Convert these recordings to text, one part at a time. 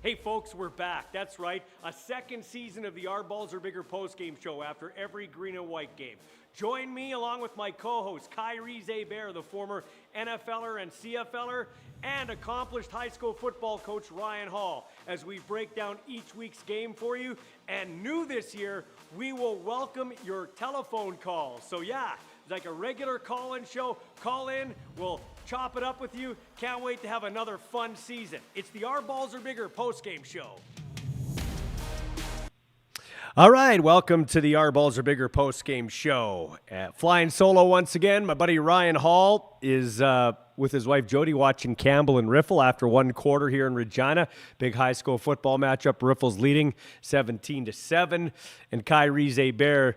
Hey folks, we're back. That's right, a second season of the Our Balls Are Bigger postgame show after every green and white game. Join me along with my co-host, Kyrie Zaber, the former NFLer and CFLer, and accomplished high school football coach Ryan Hall, as we break down each week's game for you. And new this year, we will welcome your telephone calls. So yeah, like a regular call-in show, call in, we'll chop it up with you. Can't wait to have another fun season. It's the Our Balls Are Bigger postgame show. All right, welcome to the Our Balls Are Bigger postgame show. Flying solo once again, my buddy Ryan Hall is with his wife Jody watching Campbell and Riffle after one quarter here in Regina. Big high school football matchup. Riffle's leading 17-7, and Kyrie Zaber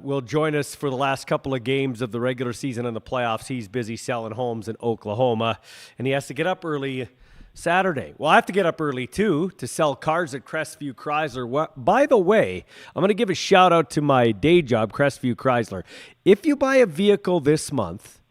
will join us for the last couple of games of the regular season and the playoffs. He's busy selling homes in Oklahoma, and he has to get up early Saturday. Well, I have to get up early, too, to sell cars at Crestview Chrysler. By the way, I'm going to give a shout-out to my day job, Crestview Chrysler. If you buy a vehicle this month,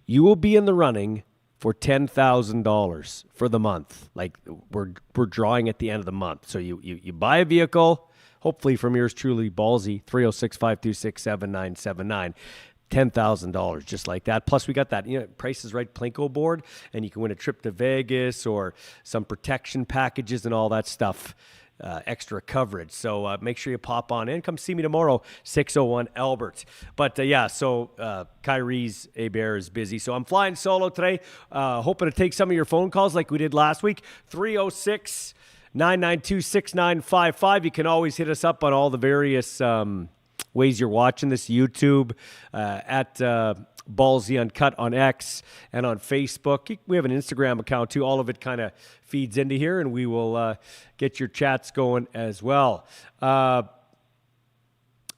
you will be in the running for $10,000 for the month. Like, we're drawing at the end of the month. So you buy a vehicle, hopefully from yours truly, Ballsy, 306-526-7979. $10,000, just like that. Plus, we got that, Price is Right Plinko board, and you can win a trip to Vegas or some protection packages and all that stuff, extra coverage. So make sure you pop on in. Come see me tomorrow, 601 Albert. But Kyrie's Bear is busy, so I'm flying solo today. Hoping to take some of your phone calls like we did last week. 306-992-6955. You can always hit us up on all the various ways you're watching this, YouTube, at Ballsy Uncut on X and on Facebook. We have an Instagram account too. All of it kind of feeds into here, and we will get your chats going as well.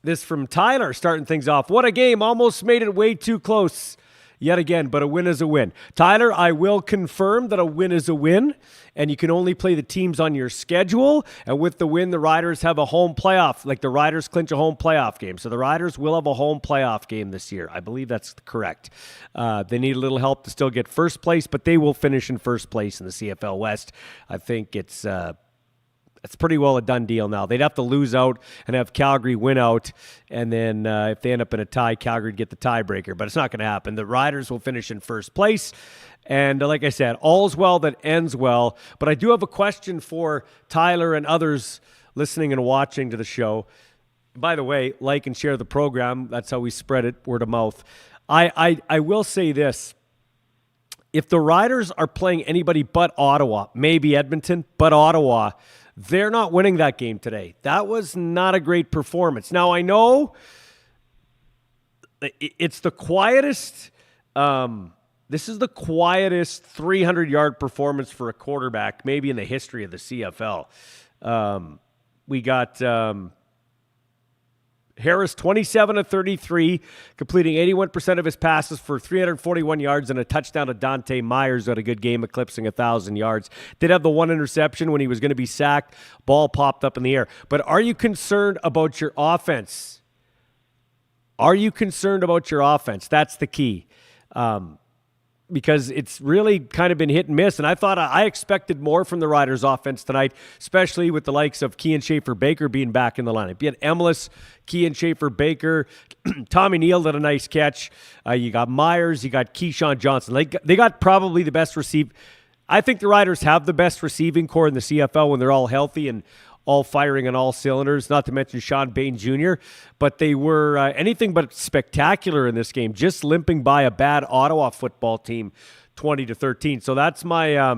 This from Tyler, starting things off. What a game. Almost made it way too close yet again, but a win is a win. Tyler, I will confirm that a win is a win, and you can only play the teams on your schedule. And with the win, the Riders have a home playoff. Like, the Riders clinch a home playoff game. So the Riders will have a home playoff game this year. I believe that's correct. They need a little help to still get first place, but they will finish in first place in the CFL West. I think it's pretty well a done deal now. They'd have to lose out and have Calgary win out, and then if they end up in a tie, Calgary would get the tiebreaker. But it's not going to happen. The Riders will finish in first place. And like I said, all's well that ends well. But I do have a question for Tyler and others listening and watching to the show. By the way, like and share the program. That's how we spread it, word of mouth. I will say this. If the Riders are playing anybody but Ottawa, maybe Edmonton, but Ottawa, they're not winning that game today. That was not a great performance. Now, I know it's the quietest, this is the quietest 300-yard performance for a quarterback maybe in the history of the CFL. We got Harris, 27 of 33, completing 81% of his passes for 341 yards and a touchdown to Dante Myers, who had a good game, eclipsing 1,000 yards. Did have the one interception when he was going to be sacked. Ball popped up in the air. But are you concerned about your offense? Are you concerned about your offense? That's the key. Because it's really kind of been hit and miss. And I expected more from the Riders' offense tonight, especially with the likes of Kean Schaefer-Baker being back in the lineup. You had Emlis, Kean Schaefer-Baker, Tommy Neal did a nice catch. You got Myers, you got Keyshawn Johnson. They got probably the best I think the Riders have the best receiving core in the CFL when they're all healthy and all firing on all cylinders, not to mention Sean Bain Jr., but they were anything but spectacular in this game, just limping by a bad Ottawa football team, 20-13. So that's my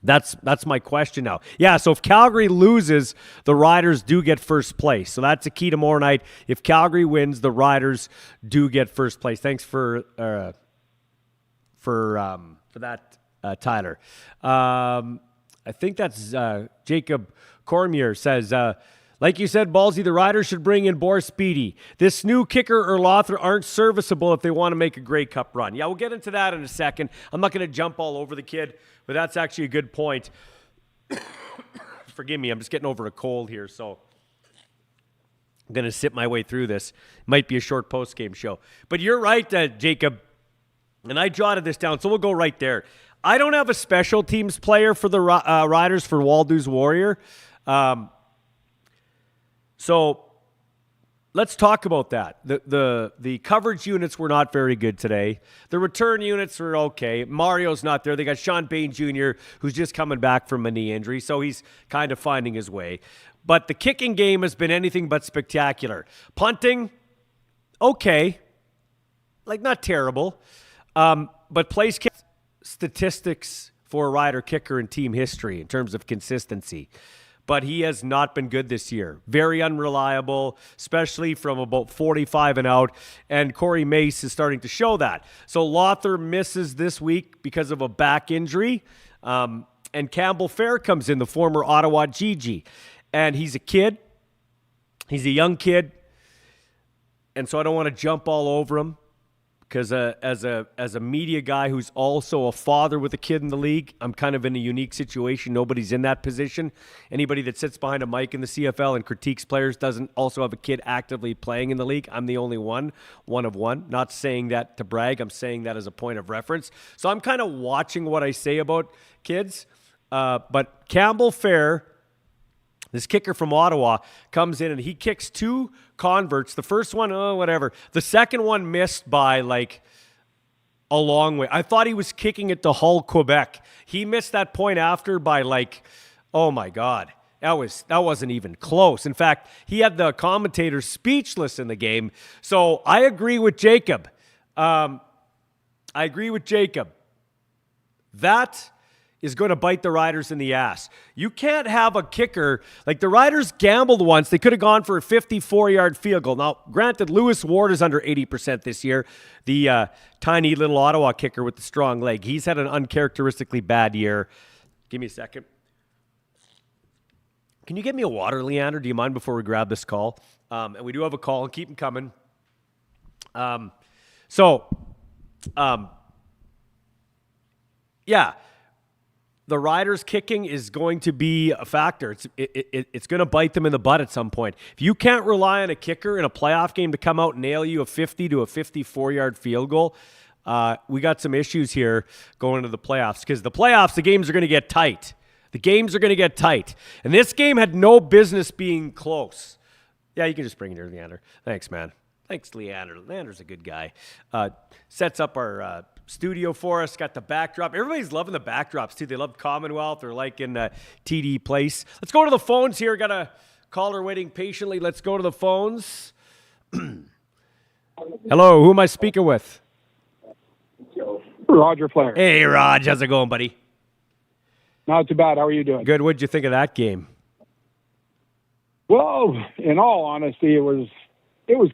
that's my question now. Yeah, so if Calgary loses, the Riders do get first place. So that's a key tomorrow night. If Calgary wins, the Riders do get first place. Thanks for that, Tyler. I think that's Jacob Cormier says, like you said, Ballsy, the Riders should bring in Boris Speedy. This new kicker or Lothar aren't serviceable if they want to make a Grey Cup run. Yeah, we'll get into that in a second. I'm not going to jump all over the kid, but that's actually a good point. Forgive me, I'm just getting over a cold here, so I'm going to sip my way through this. Might be a short post-game show. But you're right, Jacob, and I jotted this down, so we'll go right there. I don't have a special teams player for the Riders for Waldoo's Warrior. So let's talk about that. The coverage units were not very good today. The return units were okay. Mario's not there. They got Sean Bain Jr., who's just coming back from a knee injury, so he's kind of finding his way. But the kicking game has been anything but spectacular. Punting, okay. Like, not terrible. But place statistics for a Rider kicker in team history in terms of consistency. But he has not been good this year. Very unreliable, especially from about 45 and out. And Corey Mace is starting to show that. So Lothar misses this week because of a back injury. And Campbell Fair comes in, the former Ottawa Gigi. And he's a kid. He's a young kid. And so I don't want to jump all over him. Because as a media guy who's also a father with a kid in the league, I'm kind of in a unique situation. Nobody's in that position. Anybody that sits behind a mic in the CFL and critiques players doesn't also have a kid actively playing in the league. I'm the only one of one. Not saying that to brag. I'm saying that as a point of reference. So I'm kind of watching what I say about kids. But Campbell Fair, this kicker from Ottawa, comes in and he kicks 2 converts. The first one, whatever. The second one missed by like a long way. I thought he was kicking it to Hull, Quebec. He missed that point after by like, oh my God. That wasn't even close. In fact, he had the commentators speechless in the game. So I agree with Jacob. That is going to bite the Riders in the ass. You can't have a kicker. Like, the Riders gambled once. They could have gone for a 54-yard field goal. Now, granted, Lewis Ward is under 80% this year. The tiny little Ottawa kicker with the strong leg. He's had an uncharacteristically bad year. Give me a second. Can you get me a water, Leander? Do you mind before we grab this call? And we do have a call. Keep them coming. Yeah. The Riders kicking is going to be a factor. It's going to bite them in the butt at some point. If you can't rely on a kicker in a playoff game to come out and nail you a 50 to a 54-yard field goal, we got some issues here going into the playoffs. Because the playoffs, the games are going to get tight. And this game had no business being close. Yeah, you can just bring it here, Leander. Thanks, man. Thanks, Leander. Leander's a good guy. Sets up our studio for us, got the backdrop. Everybody's loving the backdrops, too. They love Commonwealth. They're like in TD Place. Let's go to the phones here. Got a caller waiting patiently. Let's go to the phones. Hello, who am I speaking with? Roger Flair. Hey, Raj. How's it going, buddy? Not too bad. How are you doing? Good. What'd you think of that game? Well, in all honesty, it was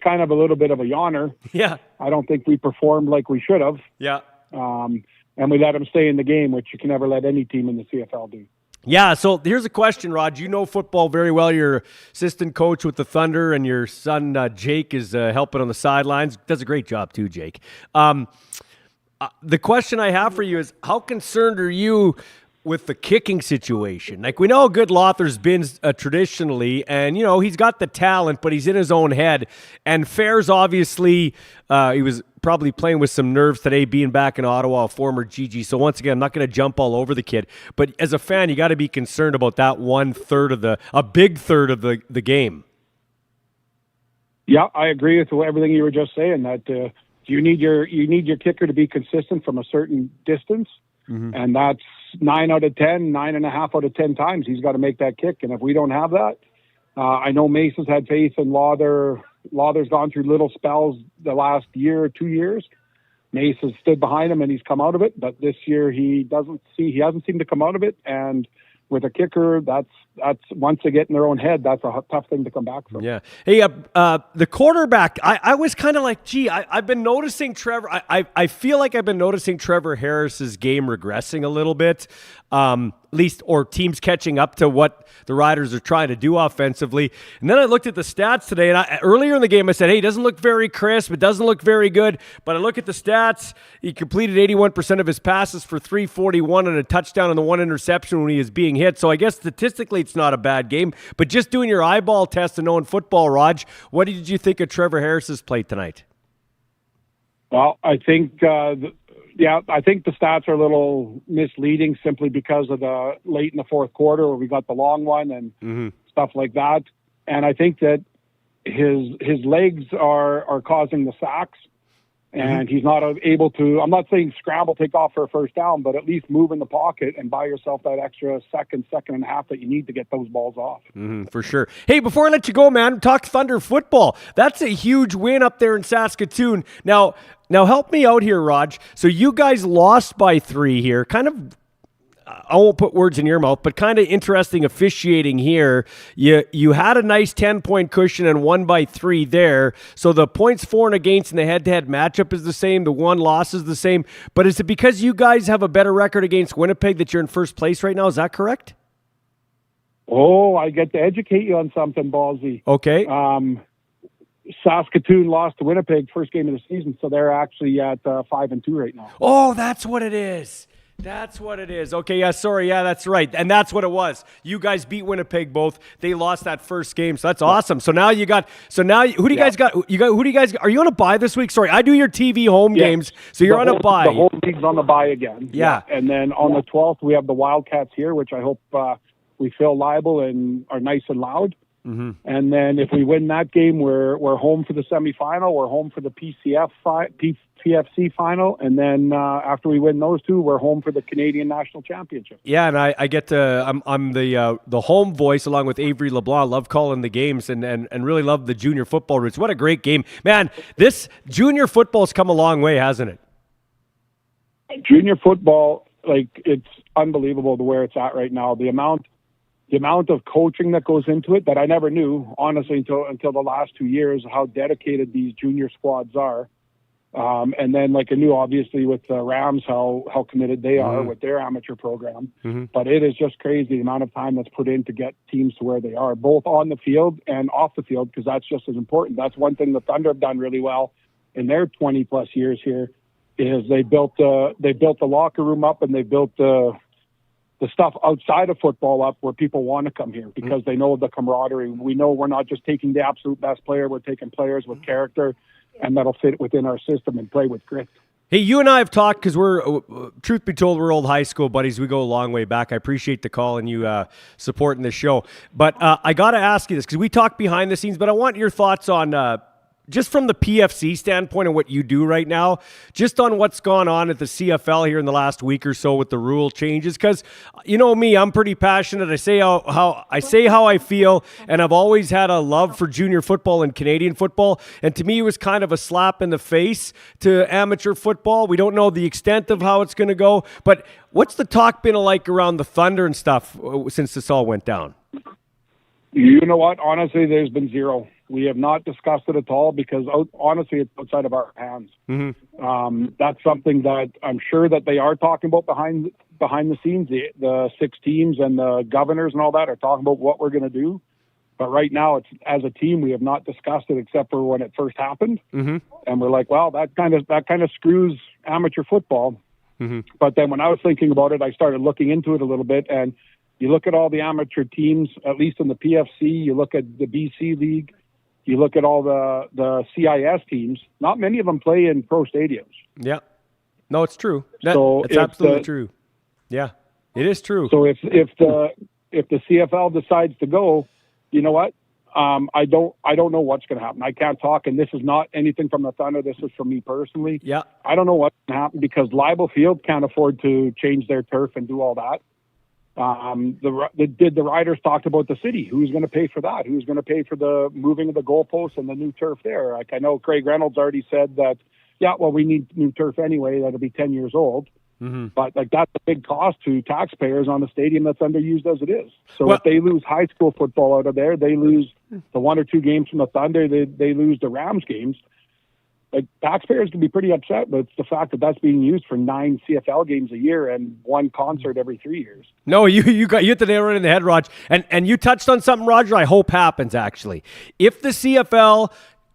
kind of a little bit of a yawner. Yeah. I don't think we performed like we should have. Yeah. And we let them stay in the game, which you can never let any team in the CFL do. Yeah, so here's a question, Rod. You know football very well. You're assistant coach with the Thunder, and your son, Jake, is helping on the sidelines. Does a great job, too, Jake. The question I have for you is, how concerned are you with the kicking situation? Like, we know how good Lothar's been traditionally, and, you know, he's got the talent, but he's in his own head. And Fair's obviously, he was probably playing with some nerves today, being back in Ottawa, a former GG. So once again, I'm not going to jump all over the kid. But as a fan, you got to be concerned about that a big third of the game. Yeah, I agree with everything you were just saying, that you need your kicker to be consistent from a certain distance. Mm-hmm. And that's 9.5 out of 10 times he's got to make that kick. And if we don't have that, I know Mace has had faith in Lother. Lother's gone through little spells the last year or 2 years. Mace has stood behind him and he's come out of it. But this year he hasn't seemed to come out of it. And with a kicker, that's once they get in their own head, that's a tough thing to come back from. Yeah. Hey, the quarterback, I was kind of like, I've been noticing Trevor. I feel like I've been noticing Trevor Harris's game regressing a little bit, at least, or teams catching up to what the Riders are trying to do offensively. And then I looked at the stats today, and earlier in the game I said, hey, it doesn't look very crisp. It doesn't look very good. But I look at the stats. He completed 81% of his passes for 341 and a touchdown and the one interception when he is being hit. So I guess statistically it's not a bad game. But just doing your eyeball test and knowing football, Raj, what did you think of Trevor Harris's play tonight? Well, I think Yeah, I think the stats are a little misleading simply because of the late in the fourth quarter where we got the long one and stuff like that. And I think that his legs are causing the sacks, and he's not able to. I'm not saying scramble, take off for a first down, but at least move in the pocket and buy yourself that extra second and a half that you need to get those balls off. For sure. Hey, before I let you go, man, talk Thunder football. That's a huge win up there in Saskatoon. Now help me out here, Raj. So you guys lost by 3 here. Kind of, I won't put words in your mouth, but kind of interesting officiating here. You had a nice 10-point cushion and won by 3 there. So the points for and against in the head-to-head matchup is the same. The one loss is the same. But is it because you guys have a better record against Winnipeg that you're in first place right now? Is that correct? Oh, I get to educate you on something, Ballsy. Okay. Saskatoon lost to Winnipeg first game of the season, so they're actually at 5-2 right now. Oh, that's what it is. That's what it is. Okay, yeah, sorry. Yeah, that's right. And that's what it was. You guys beat Winnipeg both. They lost that first game, so that's awesome. So now who do you guys got? Who do you guys are you on a bye this week? Sorry, I do your TV home games, so you're on a bye. The whole league's on the bye again. Yeah. And then on the 12th, we have the Wildcats here, which I hope we feel liable and are nice and loud. And then if we win that game, we're home for the semifinal. We're home for the PFC final, and then after we win those two, we're home for the Canadian National Championship. Yeah, and I get to I'm the home voice along with Avery LeBlanc. Love calling the games and really love the junior football roots. What a great game, man! This junior football's come a long way, hasn't it? Junior football, like, it's unbelievable to where it's at right now. The amount of coaching that goes into it that I never knew, honestly, until the last 2 years, how dedicated these junior squads are. And then, like, I knew, obviously, with the Rams, how committed they are with their amateur program. But it is just crazy the amount of time that's put in to get teams to where they are, both on the field and off the field, because that's just as important. That's one thing the Thunder have done really well in their 20-plus years here, is they built the locker room up, and they built the stuff outside of football up where people want to come here because they know the camaraderie. We know we're not just taking the absolute best player. We're taking players with character and that'll fit within our system and play with grit. Hey, you and I have talked because we're, truth be told, we're old high school buddies. We go a long way back. I appreciate the call and you supporting the show. But I got to ask you this because we talk behind the scenes, but I want your thoughts on just from the PFC standpoint of what you do right now, just on what's gone on at the CFL here in the last week or so with the rule changes. Because you know me, I'm pretty passionate. I say how I feel, and I've always had a love for junior football and Canadian football. And to me, it was kind of a slap in the face to amateur football. We don't know the extent of how it's going to go, but what's the talk been like around the Thunder and stuff since this all went down? You know what? Honestly, there's been zero. We have not discussed it at all because, honestly, it's outside of our hands. That's something that I'm sure that they are talking about behind the scenes. The 6 teams and the governors and all that are talking about what we're going to do. But right now, it's as a team, we have not discussed it except for when it first happened. And we're like, well, that kind of screws amateur football. But then when I was thinking about it, I started looking into it a little bit, and you look at all the amateur teams, at least in the PFC, you look at the BC League, you look at all the CIS teams, not many of them play in pro stadiums. Yeah. No, it's true. It's absolutely true. Yeah, it is true. So if the CFL decides to go, you know what? I don't know what's going to happen. I can't talk, and this is not anything from the Thunder. This is from me personally. Yeah. I don't know what's going to happen because Libel Field can't afford to change their turf and do all that. The riders talked about the city. Who's going to pay for that? Who's going to pay for the moving of the goalposts and the new turf there? Like, I know Craig Reynolds already said that, we need new turf anyway. That'll be 10 years old. But like, that's a big cost to taxpayers on a stadium that's underused as it is. So if they lose high school football out of there, they lose the 1 or 2 games from the Thunder. They lose the Rams games. Like, taxpayers can be pretty upset, but it's the fact that that's being used for 9 CFL games a year and 1 concert every 3 years. No, you hit the nail right in the head, Raj. And you touched on something, Roger, I hope happens, actually. If the CFL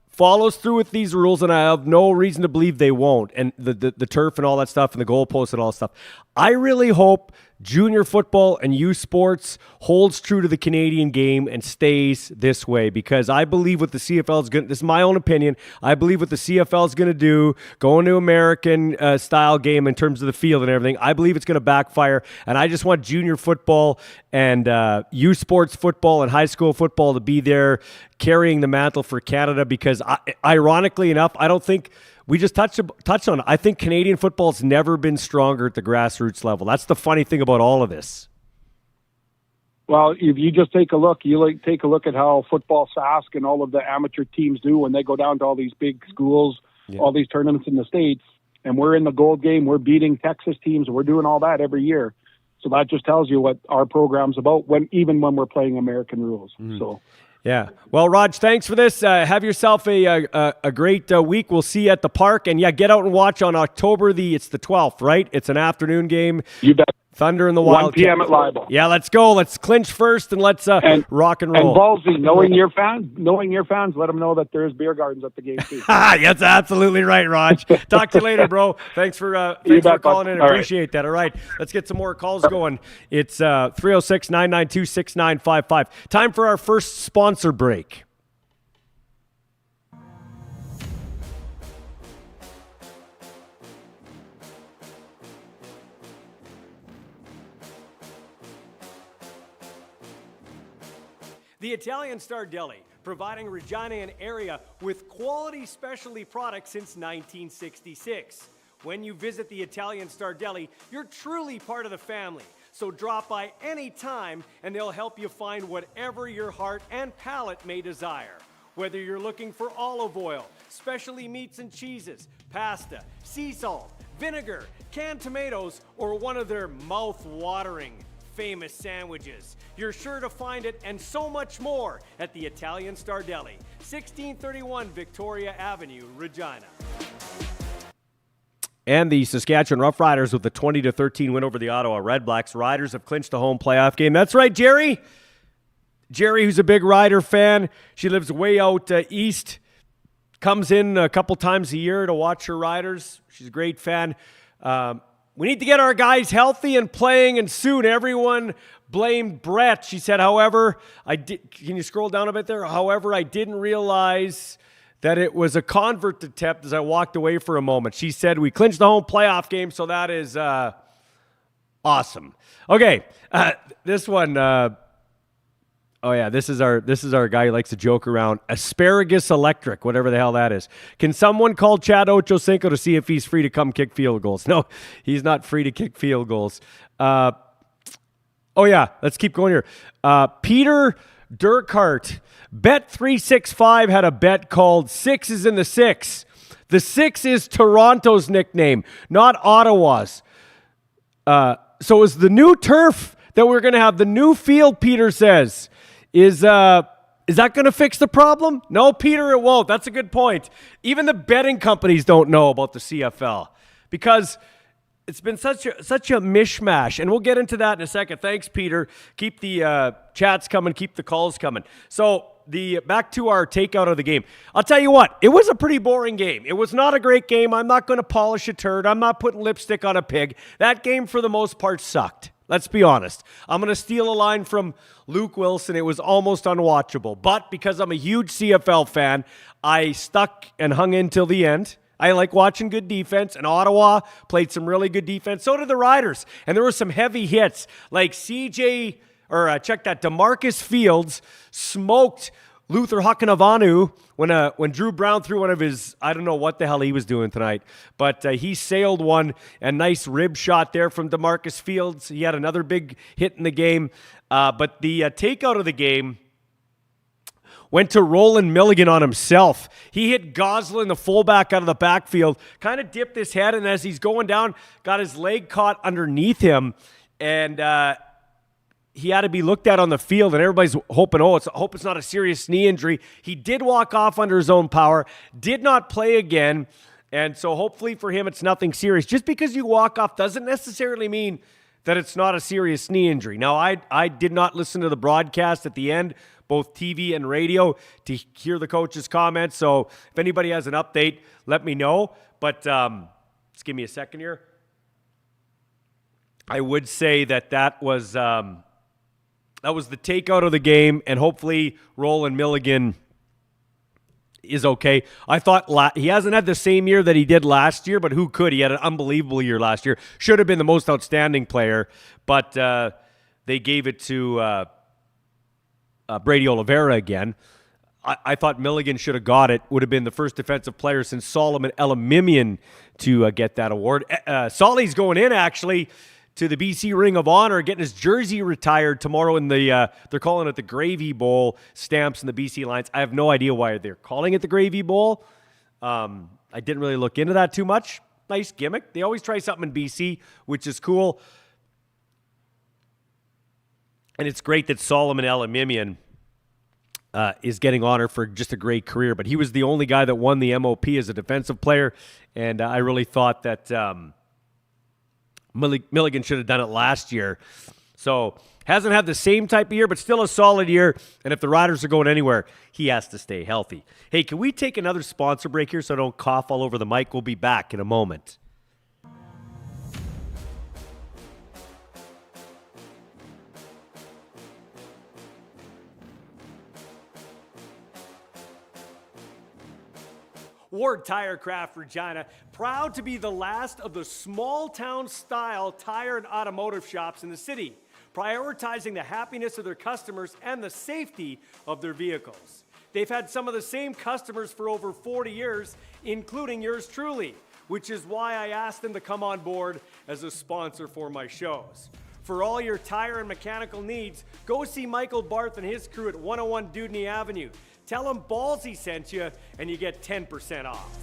follows through with these rules, and I have no reason to believe they won't, and the turf and all that stuff and the goalposts and all that stuff, I really hope junior football and youth sports holds true to the Canadian game and stays this way, because I believe what the CFL is going to, this is my own opinion, I believe what the CFL is going to do, going to American style game in terms of the field and everything, I believe it's going to backfire, and I just want junior football and youth sports football and high school football to be there carrying the mantle for Canada, because ironically enough, I don't think we just touched on it. I think Canadian football's never been stronger at the grassroots level. That's the funny thing about all of this. Well, if you just take a look, take a look at how football Sask and all of the amateur teams do when they go down to all these big schools, all these tournaments in the States, and we're in the gold game, we're beating Texas teams, we're doing all that every year. So that just tells you what our program's about, even when we're playing American rules. So. Yeah. Well, Raj, thanks for this. Have yourself a great week. We'll see you at the park. And, get out and watch on October it's the 12th, right? It's an afternoon game. You bet. Thunder in the Wild. 1 p.m. at Libel. Yeah, let's go. Let's clinch first and let's rock and roll. And Ballsy, knowing your fans, let them know that there's beer gardens at the game too. That's absolutely right, Raj. Talk to you later, bro. Thanks for calling in. Appreciate that. All right, let's get some more calls going. It's 306-992-6955. Time for our first sponsor break. The Italian Star Deli, providing Regina and area with quality specialty products since 1966. When you visit the Italian Star Deli, you're truly part of the family. So drop by any time and they'll help you find whatever your heart and palate may desire. Whether you're looking for olive oil, specialty meats and cheeses, pasta, sea salt, vinegar, canned tomatoes, or one of their mouth-watering famous sandwiches. You're sure to find it and so much more at the Italian Star Deli, 1631 Victoria Avenue, Regina. And the Saskatchewan Roughriders with the 20-13 win over the Ottawa RedBlacks. Riders have clinched a home playoff game. That's right, Jerry. Jerry, who's a big Rider fan. She lives way out east. Comes in a couple times a year to watch her Riders. She's a great fan. We need to get our guys healthy and playing, and soon everyone blamed Brett. She said, however, can you scroll down a bit there? However, I didn't realize that it was a convert attempt as I walked away for a moment. She said, we clinched the home playoff game, so that is awesome. Okay, this one... this is our guy who likes to joke around. Asparagus Electric, whatever the hell that is. Can someone call Chad Ochocinco to see if he's free to come kick field goals? No, he's not free to kick field goals. Let's keep going here. Peter Durkhart, Bet365 had a bet called Sixes in the Six. The Six is Toronto's nickname, not Ottawa's. So is the new turf that we're going to have, the new field, Peter says, is that going to fix the problem? No, Peter, it won't. That's a good point. Even the betting companies don't know about the CFL because it's been such a mishmash, and we'll get into that in a second. Thanks, Peter. Keep the chats coming. Keep the calls coming. So back to our takeout of the game. I'll tell you what, it was a pretty boring game. It was not a great game. I'm not going to polish a turd. I'm not putting lipstick on a pig. That game, for the most part, sucked. Let's be honest. I'm going to steal a line from Luke Wilson. It was almost unwatchable. But because I'm a huge CFL fan, I stuck and hung in till the end. I like watching good defense, and Ottawa played some really good defense. So did the Riders. And there were some heavy hits, like DeMarcus Fields smoked Luther Hakanavanu when Drew Brown threw one of his, I don't know what the hell he was doing tonight, but he sailed one, a nice rib shot there from DeMarcus Fields. He had another big hit in the game. But the takeout of the game went to Roland Milligan on himself. He hit Goslin, the fullback, out of the backfield, kind of dipped his head, and as he's going down, got his leg caught underneath him, and he had to be looked at on the field, and everybody's hoping, hope it's not a serious knee injury. He did walk off under his own power, did not play again, and so hopefully for him it's nothing serious. Just because you walk off doesn't necessarily mean that it's not a serious knee injury. Now, I did not listen to the broadcast at the end, both TV and radio, to hear the coach's comments, so if anybody has an update, let me know, but just give me a second here. I would say that was the takeout of the game, and hopefully Roland Milligan is okay. I thought he hasn't had the same year that he did last year, but who could? He had an unbelievable year last year. Should have been the most outstanding player, but they gave it to Brady Oliveira again. I thought Milligan should have got it. Would have been the first defensive player since Solomon Elimimian to get that award. Solly's going in, actually, to the BC Ring of Honor, getting his jersey retired tomorrow in the, they're calling it the Gravy Bowl, stamps in the BC Lions. I have no idea why they're calling it the Gravy Bowl. I didn't really look into that too much. Nice gimmick. They always try something in BC, which is cool. And it's great that Solomon Elimimian is getting honor for just a great career. But he was the only guy that won the MOP as a defensive player. And I really thought that Milligan should have done it last year. So hasn't had the same type of year, but still a solid year. And if the Riders are going anywhere, he has to stay healthy. Hey, can we take another sponsor break here so I don't cough all over the mic? We'll be back in a moment. Ward Tirecraft Regina, proud to be the last of the small-town style tire and automotive shops in the city, prioritizing the happiness of their customers and the safety of their vehicles. They've had some of the same customers for over 40 years, including yours truly, which is why I asked them to come on board as a sponsor for my shows. For all your tire and mechanical needs, go see Michael Barth and his crew at 101 Dudney Avenue. Tell them Ballsy sent you, and you get 10% off.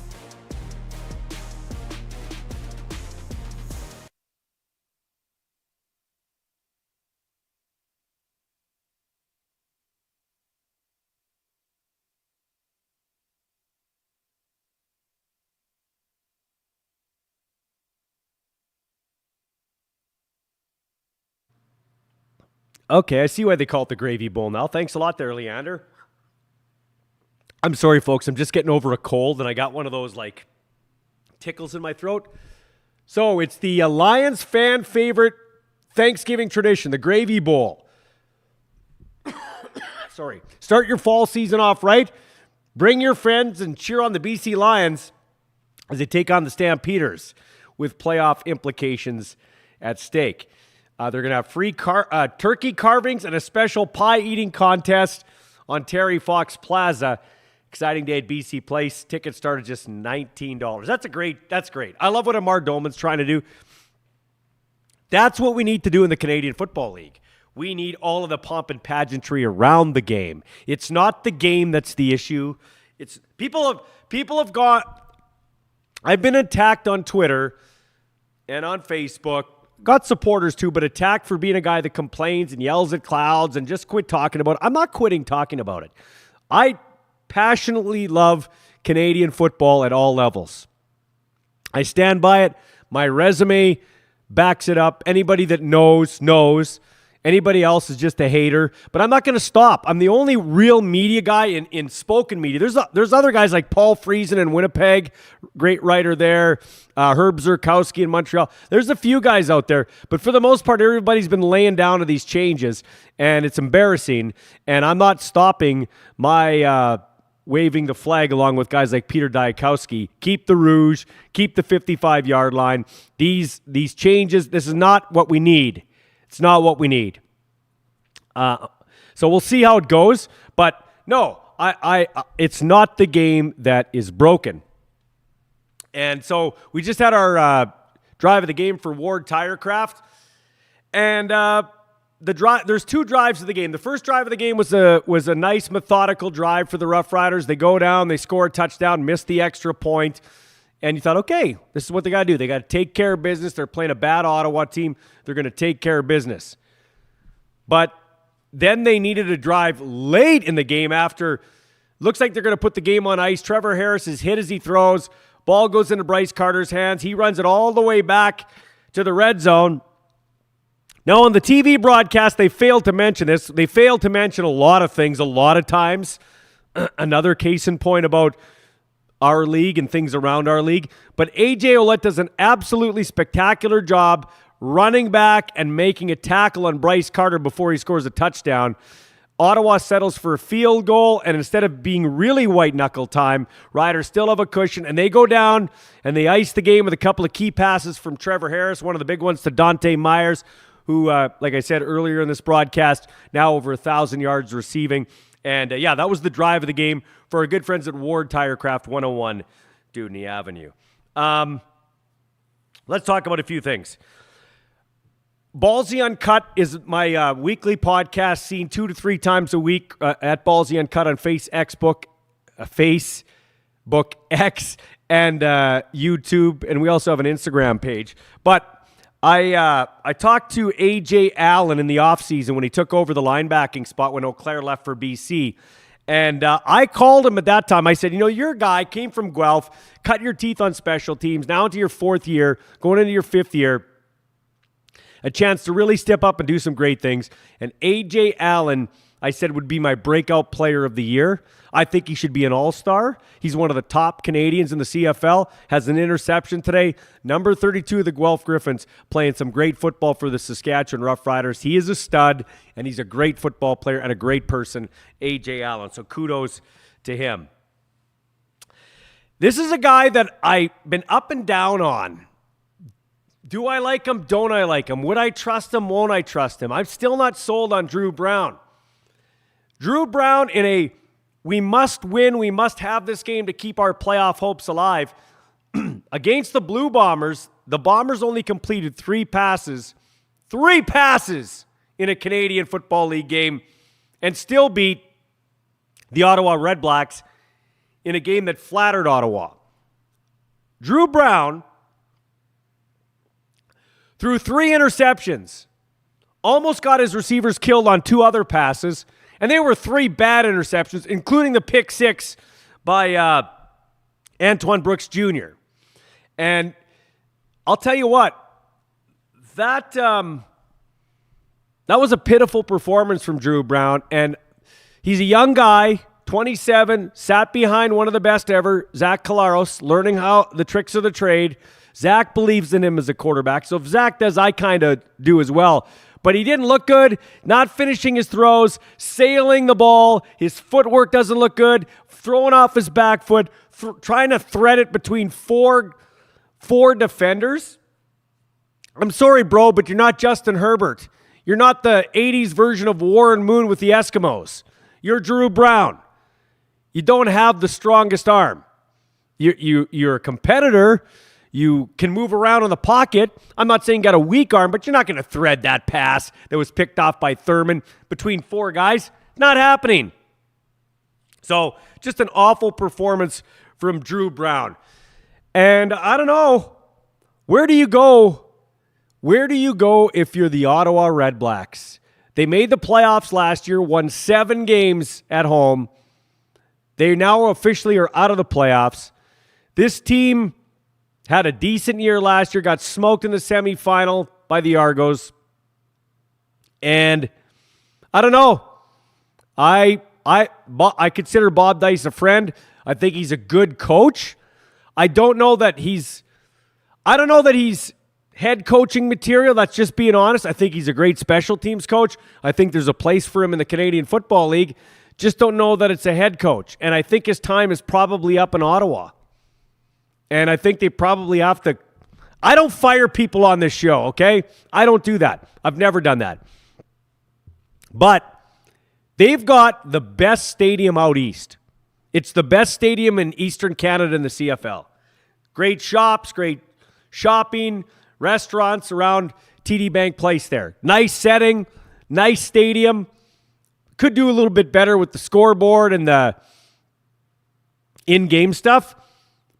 Okay, I see why they call it the Gravy Bowl now. Thanks a lot there, Leander. I'm sorry, folks. I'm just getting over a cold, and I got one of those, like, tickles in my throat. So it's the Lions fan favorite Thanksgiving tradition, the Gravy Bowl. Sorry. Start your fall season off right. Bring your friends and cheer on the BC Lions as they take on the Stampeders with playoff implications at stake. They're going to have free turkey carvings and a special pie eating contest on Terry Fox Plaza. Exciting day at BC Place. Tickets start at just $19. That's great. I love what Amar Dolman's trying to do. That's what we need to do in the Canadian Football League. We need all of the pomp and pageantry around the game. It's not the game that's the issue. It's people have got. I've been attacked on Twitter and on Facebook. Got supporters too, but attacked for being a guy that complains and yells at clouds and just quit talking about it. I'm not quitting talking about it. I passionately love Canadian football at all levels. I stand by it. My resume backs it up. Anybody that knows. Anybody else is just a hater. But I'm not going to stop. I'm the only real media guy in spoken media. There's other guys like Paul Friesen in Winnipeg, great writer there. Herb Zurkowski in Montreal. There's a few guys out there. But for the most part, everybody's been laying down to these changes. And it's embarrassing. And I'm not stopping my waving the flag along with guys like Peter Diakowski. Keep the rouge. Keep the 55-yard line. These changes, this is not what we need. It's not what we need. So we'll see how it goes. But no, it's not the game that is broken. And so we just had our drive of the game for Ward Tirecraft. And there's two drives of the game. The first drive of the game was a nice methodical drive for the Rough Riders. They go down, they score a touchdown, miss the extra point. And you thought, okay, this is what they got to do. They got to take care of business. They're playing a bad Ottawa team. They're going to take care of business. But then they needed a drive late in the game after. Looks like they're going to put the game on ice. Trevor Harris is hit as he throws. Ball goes into Bryce Carter's hands. He runs it all the way back to the red zone. Now, on the TV broadcast, they failed to mention this. They failed to mention a lot of things a lot of times. Another case in point about our league and things around our league. But A.J. Ouellette does an absolutely spectacular job running back and making a tackle on Bryce Carter before he scores a touchdown. Ottawa settles for a field goal, and instead of being really white-knuckle time, Riders still have a cushion, and they go down, and they ice the game with a couple of key passes from Trevor Harris, one of the big ones to Dante Myers, who, like I said earlier in this broadcast, now over 1,000 yards receiving. And, that was the drive of the game for our good friends at Ward Tirecraft 101 Dewdney Avenue. Let's talk about a few things. Ballsy Uncut is my weekly podcast, seen 2 to 3 times a week at Ballsy Uncut on Facebook X, and YouTube, and we also have an Instagram page. But I talked to A.J. Allen in the offseason when he took over the linebacking spot when Eau Claire left for BC. And I called him at that time. I said, you're a guy, came from Guelph, cut your teeth on special teams, now into your 4th year, going into your 5th year. A chance to really step up and do some great things. And A.J. Allen, I said, would be my breakout player of the year. I think he should be an all-star. He's one of the top Canadians in the CFL, has an interception today. Number 32 of the Guelph Griffins, playing some great football for the Saskatchewan Roughriders. He is a stud, and he's a great football player and a great person, A.J. Allen. So kudos to him. This is a guy that I've been up and down on. Do I like him? Don't I like him? Would I trust him? Won't I trust him? I'm still not sold on Drew Brown. Drew Brown in a we must win, we must have this game to keep our playoff hopes alive. Against the Blue Bombers, the Bombers only completed 3 passes in a Canadian Football League game and still beat the Ottawa RedBlacks in a game that flattered Ottawa. Drew Brown threw 3 interceptions, almost got his receivers killed on 2 other passes, and they were 3 bad interceptions, including the pick 6 by Antoine Brooks Jr. And I'll tell you what, that was a pitiful performance from Drew Brown, and he's a young guy, 27, sat behind one of the best ever, Zach Collaros, learning how the tricks of the trade. Zach believes in him as a quarterback. So if Zach does, I kind of do as well. But he didn't look good, not finishing his throws, sailing the ball. His footwork doesn't look good, throwing off his back foot, trying to thread it between four defenders. I'm sorry, bro, but you're not Justin Herbert. You're not the 80s version of Warren Moon with the Eskimos. You're Drew Brown. You don't have the strongest arm. You're a competitor. You can move around in the pocket. I'm not saying you got a weak arm, but you're not going to thread that pass that was picked off by Thurman between 4 guys. Not happening. So just an awful performance from Drew Brown. And I don't know, where do you go? Where do you go if you're the Ottawa RedBlacks? They made the playoffs last year, won 7 games at home. They now officially are out of the playoffs. This team had a decent year last year, got smoked in the semifinal by the Argos. And I don't know. I consider Bob Dice a friend. I think he's a good coach. I don't know that he's head coaching material. That's just being honest. I think he's a great special teams coach. I think there's a place for him in the Canadian Football League. Just don't know that it's a head coach. And I think his time is probably up in Ottawa. And I think they probably have to. I don't fire people on this show, okay? I don't do that. I've never done that. But they've got the best stadium out east. It's the best stadium in Eastern Canada in the CFL. Great shops, great shopping, restaurants around TD Bank Place there. Nice setting, nice stadium. Could do a little bit better with the scoreboard and the in-game stuff.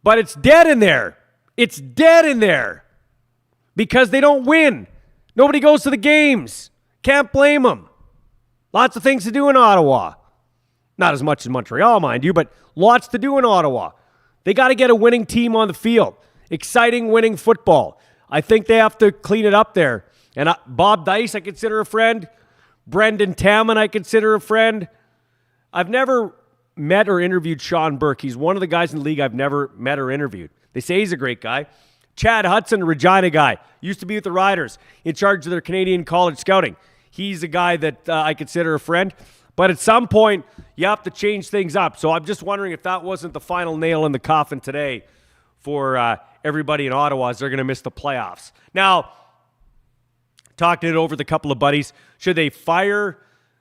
But it's dead in there. It's dead in there. Because they don't win. Nobody goes to the games. Can't blame them. Lots of things to do in Ottawa. Not as much as Montreal, mind you, but lots to do in Ottawa. They got to get a winning team on the field. Exciting winning football. I think they have to clean it up there. And Bob Dice, I consider a friend. Brendan Tamman, I consider a friend. I've never met or interviewed Sean Burke. He's one of the guys in the league I've never met or interviewed. They say he's a great guy. Chad Hudson, Regina guy, used to be with the Riders, in charge of their Canadian college scouting. He's a guy that I consider a friend. But at some point, you have to change things up. So I'm just wondering if that wasn't the final nail in the coffin today for everybody in Ottawa as they're going to miss the playoffs. Now, talking it over with a couple of buddies, would they fire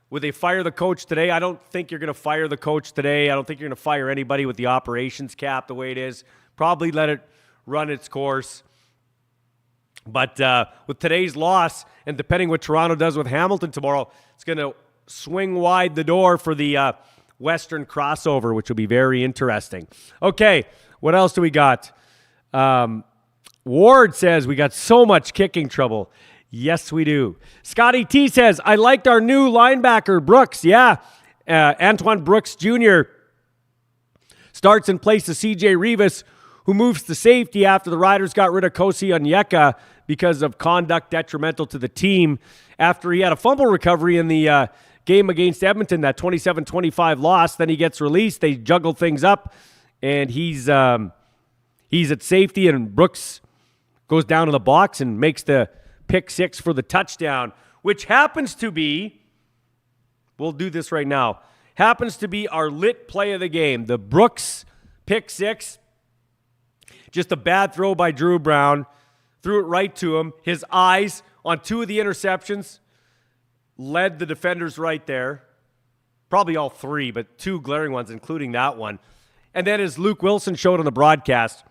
the coach today? I don't think you're going to fire the coach today. I don't think you're going to fire anybody with the operations cap the way it is. Probably let it run its course. But with today's loss, and depending what Toronto does with Hamilton tomorrow, it's going to swing wide the door for the Western crossover, which will be very interesting. Okay, what else do we got? Ward says we got so much kicking trouble. Yes, we do. Scotty T says, I liked our new linebacker, Brooks. Yeah, Antoine Brooks Jr. starts in place of CJ Rivas, who moves to safety after the Riders got rid of Kosi Onyeka because of conduct detrimental to the team after he had a fumble recovery in the game against Edmonton, that 27-25 loss. Then he gets released. They juggle things up, and he's at safety, and Brooks goes down to the box and makes the pick six for the touchdown, which happens to be, we'll do this right now, happens to be our lit play of the game. The Brooks pick six, just a bad throw by Drew Brown, threw it right to him. His eyes on two of the interceptions led the defenders right there. Probably all three, but two glaring ones, including that one. And then as Luke Wilson showed on the broadcast,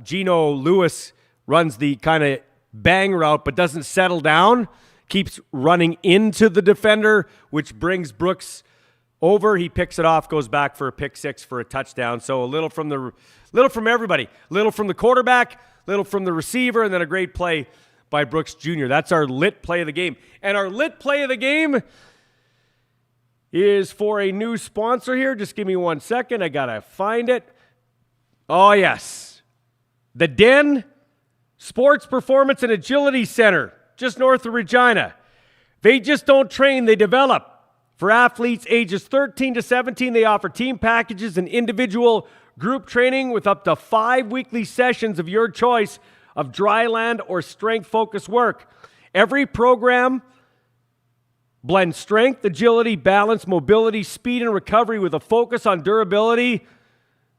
Geno Lewis runs the kind of bang route but doesn't settle down, keeps running into the defender, which brings Brooks over. He picks it off, goes back for a pick six for a touchdown. So a little from everybody. Little from the quarterback, little from the receiver, and then a great play by Brooks Jr. That's our lit play of the game. And our lit play of the game is for a new sponsor here. Just give me 1 second. I got to find it. Oh, yes. The Den Sports Performance and Agility Center, just north of Regina. They just don't train, they develop. For athletes ages 13 to 17, they offer team packages and individual group training with up to 5 weekly sessions of your choice of dry land or strength-focused work. Every program blends strength, agility, balance, mobility, speed, and recovery with a focus on durability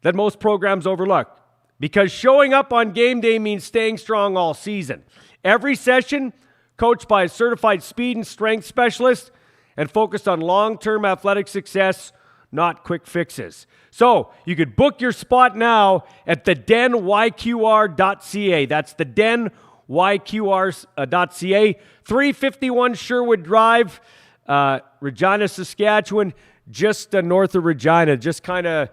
that most programs overlook. Because showing up on game day means staying strong all season. Every session coached by a certified speed and strength specialist and focused on long-term athletic success, not quick fixes. So you could book your spot now at thedenyqr.ca. That's thedenyqr.ca, 351 Sherwood Drive, Regina, Saskatchewan, just north of Regina, just kind of,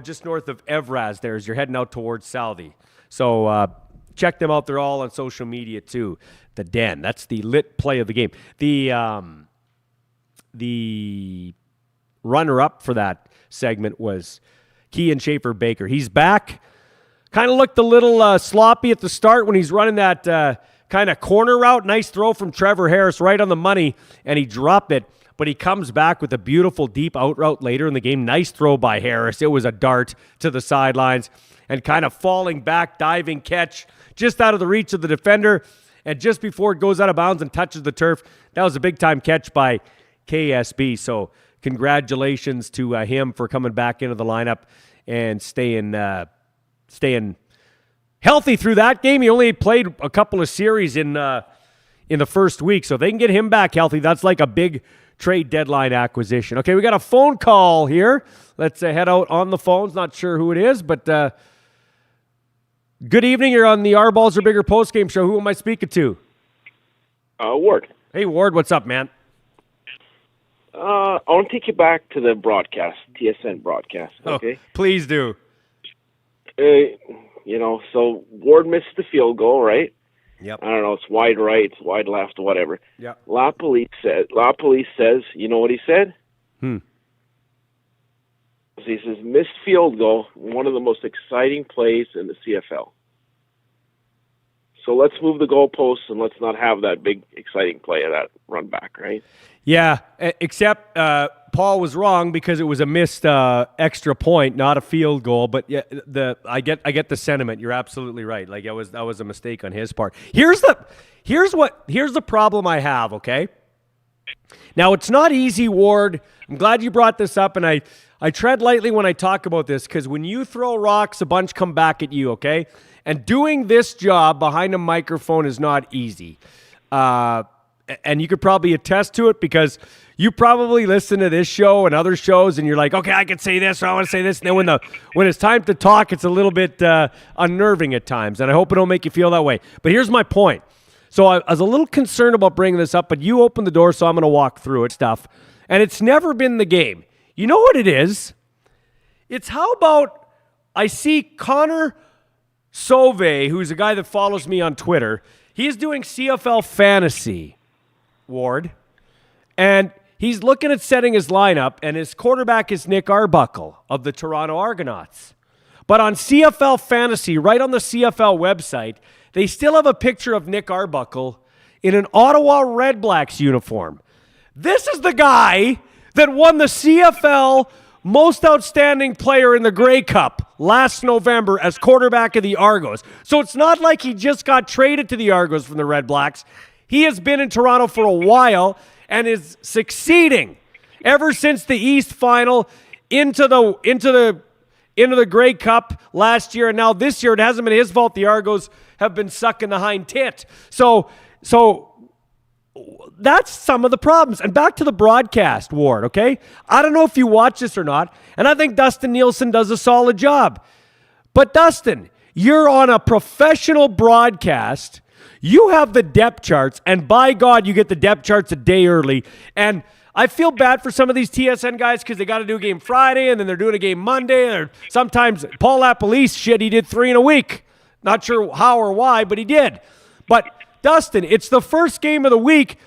just north of Evraz there as you're heading out towards Southie. So check them out. They're all on social media too. The Den. That's the lit play of the game. The runner-up for that segment was Kean Schaefer-Baker. He's back. Kind of looked a little sloppy at the start when he's running that kind of corner route. Nice throw from Trevor Harris right on the money, and he dropped it. But he comes back with a beautiful deep out route later in the game. Nice throw by Harris. It was a dart to the sidelines and kind of falling back, diving catch just out of the reach of the defender. And just before it goes out of bounds and touches the turf, that was a big-time catch by KSB. So congratulations to him for coming back into the lineup and staying healthy through that game. He only played a couple of series in the first week, so they can get him back healthy. That's like a big trade deadline acquisition. Okay, we got a phone call here. Let's head out on the phones. Not sure who it is, but good evening. You're on the Our Balls Are Bigger postgame show. Who am I speaking to? Ward. Hey, Ward. What's up, man? I want to take you back to the broadcast, TSN broadcast, okay? Oh, please do. So Ward missed the field goal, right? Yep. I don't know, it's wide right, it's wide left, whatever. Yep. La Police says, you know what he said? He says, missed field goal, one of the most exciting plays in the CFL. So let's move the goalposts and let's not have that big, exciting play of that run back, right? Yeah, except Paul was wrong because it was a missed extra point, not a field goal. But yeah, I get the sentiment. You're absolutely right. Like that was a mistake on his part. Here's the problem I have. Okay, now it's not easy, Ward. I'm glad you brought this up, and I tread lightly when I talk about this because when you throw rocks, a bunch come back at you. Okay, and doing this job behind a microphone is not easy. And you could probably attest to it because you probably listen to this show and other shows and you're like, okay, I can say this or I want to say this. And then when it's time to talk, it's a little bit unnerving at times. And I hope it don't make you feel that way. But here's my point. So I was a little concerned about bringing this up, but you opened the door, so I'm going to walk through it stuff. And it's never been the game. You know what it is? It's how about I see Connor Sauve, who's a guy that follows me on Twitter. He's doing CFL fantasy, Ward, and he's looking at setting his lineup, and his quarterback is Nick Arbuckle of the Toronto Argonauts. But on CFL Fantasy, right on the CFL website, they still have a picture of Nick Arbuckle in an Ottawa RedBlacks uniform. This is the guy that won the CFL Most Outstanding Player in the Grey Cup last November as quarterback of the Argos. So it's not like he just got traded to the Argos from the RedBlacks. He has been in Toronto for a while and is succeeding ever since the East Final into the Grey Cup last year, and now this year it hasn't been his fault. The Argos have been sucking the hind tit. So that's some of the problems. And back to the broadcast, Ward, okay? I don't know if you watch this or not, and I think Dustin Nielsen does a solid job. But Dustin, you're on a professional broadcast. You have the depth charts, and by God, you get the depth charts a day early. And I feel bad for some of these TSN guys because they got to do a game Friday, and then they're doing a game Monday. Or sometimes Paul LaPolice, he did 3 in a week. Not sure how or why, but he did. But Dustin, it's the first game of the week,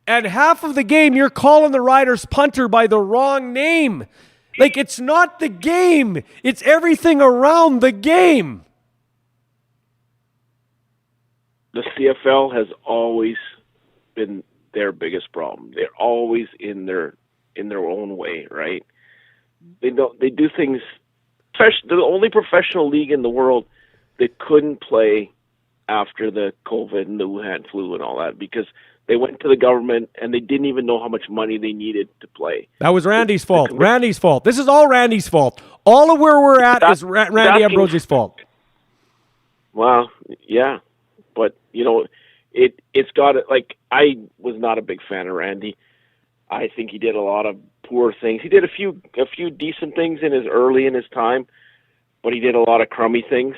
and half of the game you're calling the Riders punter by the wrong name. Like, it's not the game. It's everything around the game. The CFL has always been their biggest problem. They're always in their own way, right? They do things. They're the only professional league in the world that couldn't play after the COVID and the Wuhan flu and all that because they went to the government and they didn't even know how much money they needed to play. That was Randy's fault. Randy's fault. This is all Randy's fault. All of where we're at is Randy Ambrosie's fault. Well, yeah. But, it's got it. Like, I was not a big fan of Randy. I think he did a lot of poor things. He did a few decent things early in his time, but he did a lot of crummy things.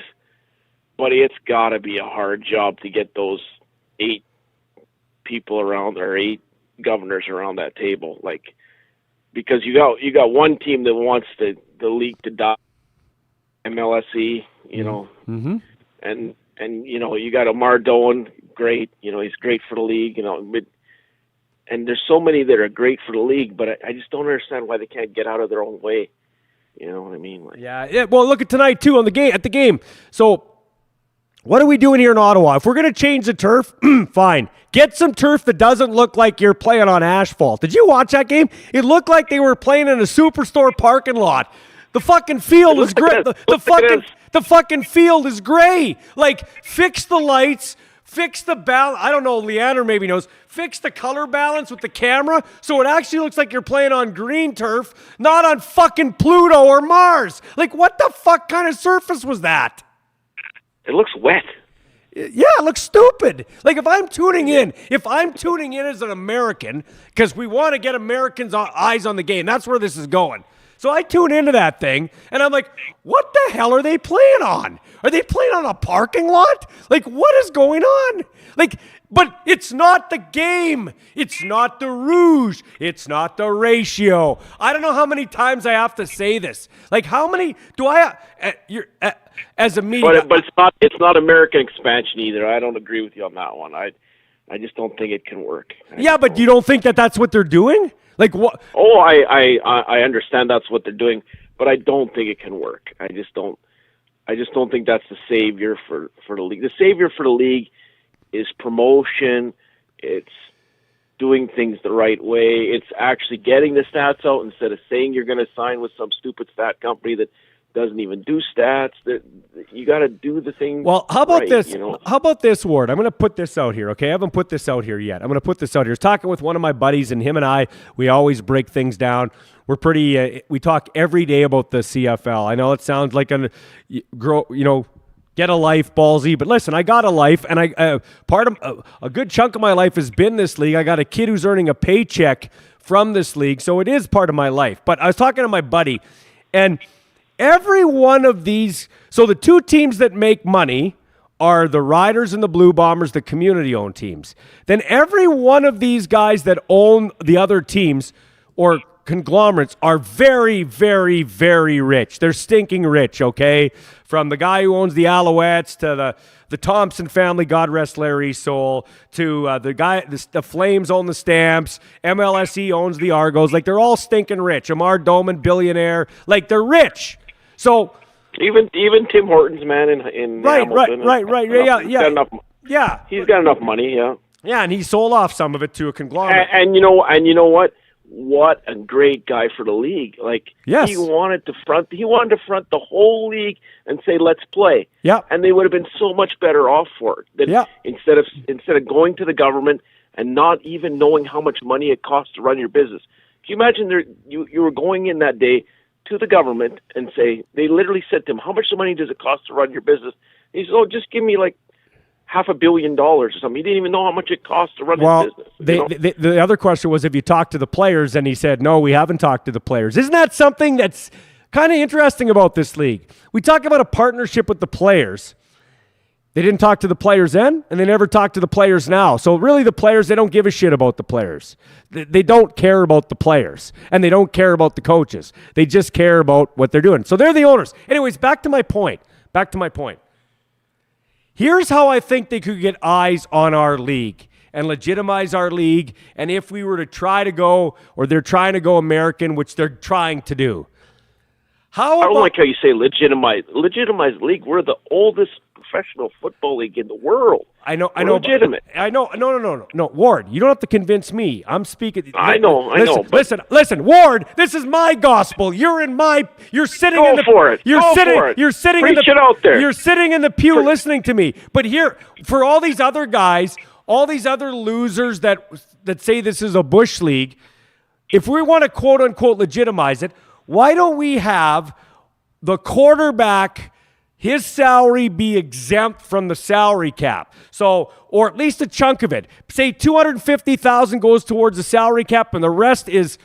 But it's got to be a hard job to get those 8 people around, or 8 governors around that table. Like, because you got one team that wants the league to die, MLSE, Mm-hmm. And you got Amar Doan, great. He's great for the league. And there's so many that are great for the league, but I just don't understand why they can't get out of their own way. You know what I mean? Like, yeah. Well, look at tonight too at the game. So, what are we doing here in Ottawa? If we're going to change the turf, fine. Get some turf that doesn't look like you're playing on asphalt. Did you watch that game? It looked like they were playing in a superstore parking lot. The fucking field is gray. The fucking field is gray. Like, fix the lights, fix the balance. I don't know, Leander maybe knows. Fix the color balance with the camera so it actually looks like you're playing on green turf, not on fucking Pluto or Mars. Like, what the fuck kind of surface was that? It looks wet. Yeah, it looks stupid. Like, if I'm tuning in as an American, because we want to get Americans' eyes on the game, that's where this is going. So I tune into that thing, and I'm like, what the hell are they playing on? Are they playing on a parking lot? Like, what is going on? Like, but it's not the game. It's not the rouge. It's not the ratio. I don't know how many times I have to say this. Like, how many do I as a media? But it's not American expansion either. I don't agree with you on that one. I just don't think it can work. Yeah, but you don't think that that's what they're doing? Like what? Oh, I understand that's what they're doing, but I don't think it can work. I just don't think that's the savior for the league. The savior for the league is promotion. It's doing things the right way. It's actually getting the stats out instead of saying you're going to sign with some stupid stat company that doesn't even do stats. That you got to do the thing. Well, how about right, this? you know? How about this, Ward? I'm going to put this out here, okay? I haven't put this out here yet. I'm going to put this out here. I was talking with one of my buddies, and him and I, we always break things down. We're pretty. We talk every day about the CFL. I know it sounds like get a life, ballsy. But listen, I got a life, and a good chunk of my life has been this league. I got a kid who's earning a paycheck from this league, so it is part of my life. But I was talking to my buddy, and every one of these, so the two teams that make money are the Riders and the Blue Bombers, the community-owned teams. Then every one of these guys that own the other teams or conglomerates are very, very, very rich. They're stinking rich, okay? From the guy who owns the Alouettes to the Thompson family, God rest Larry's soul, to the Flames own the Stamps, MLSE owns the Argos. Like, they're all stinking rich. Amar Doman, billionaire. Like, they're rich. So even Tim Hortons, man, in Hamilton, right. Yeah. He's got enough money, yeah. Yeah, and he sold off some of it to a conglomerate. And you know what? What a great guy for the league. Like, yes. he wanted to front the whole league and say, let's play. Yeah. And they would have been so much better off for it. Instead of going to the government and not even knowing how much money it costs to run your business. Can you imagine you were going in that day to the government and say, they literally said to him, how much money does it cost to run your business? And he said, oh, just give me like $500 million or something. He didn't even know how much it costs to run his business. The other question was, have you talked to the players? And he said, no, we haven't talked to the players. Isn't that something that's kind of interesting about this league? We talk about a partnership with the players. They didn't talk to the players then, and they never talk to the players now. So really the players, they don't give a shit about the players. They don't care about the players, and they don't care about the coaches. They just care about what they're doing. So they're the owners. Anyways, back to my point. Here's how I think they could get eyes on our league and legitimize our league, and if we were to try to go, or they're trying to go American, which they're trying to do. I don't like how you say legitimize the league. We're the oldest professional football league in the world. I know. Legitimate. I know. No, Ward, you don't have to convince me. I'm speaking. I know. Listen, Ward. This is my gospel. You're sitting Go in the. For it. You're sitting Preach in the. it out there. You're sitting in the pew listening to me. But here, for all these other guys, all these other losers that say this is a Bush league, if we want to quote unquote legitimize it, why don't we have the quarterback, his salary be exempt from the salary cap? So, or at least a chunk of it. Say $250,000 goes towards the salary cap, and the rest is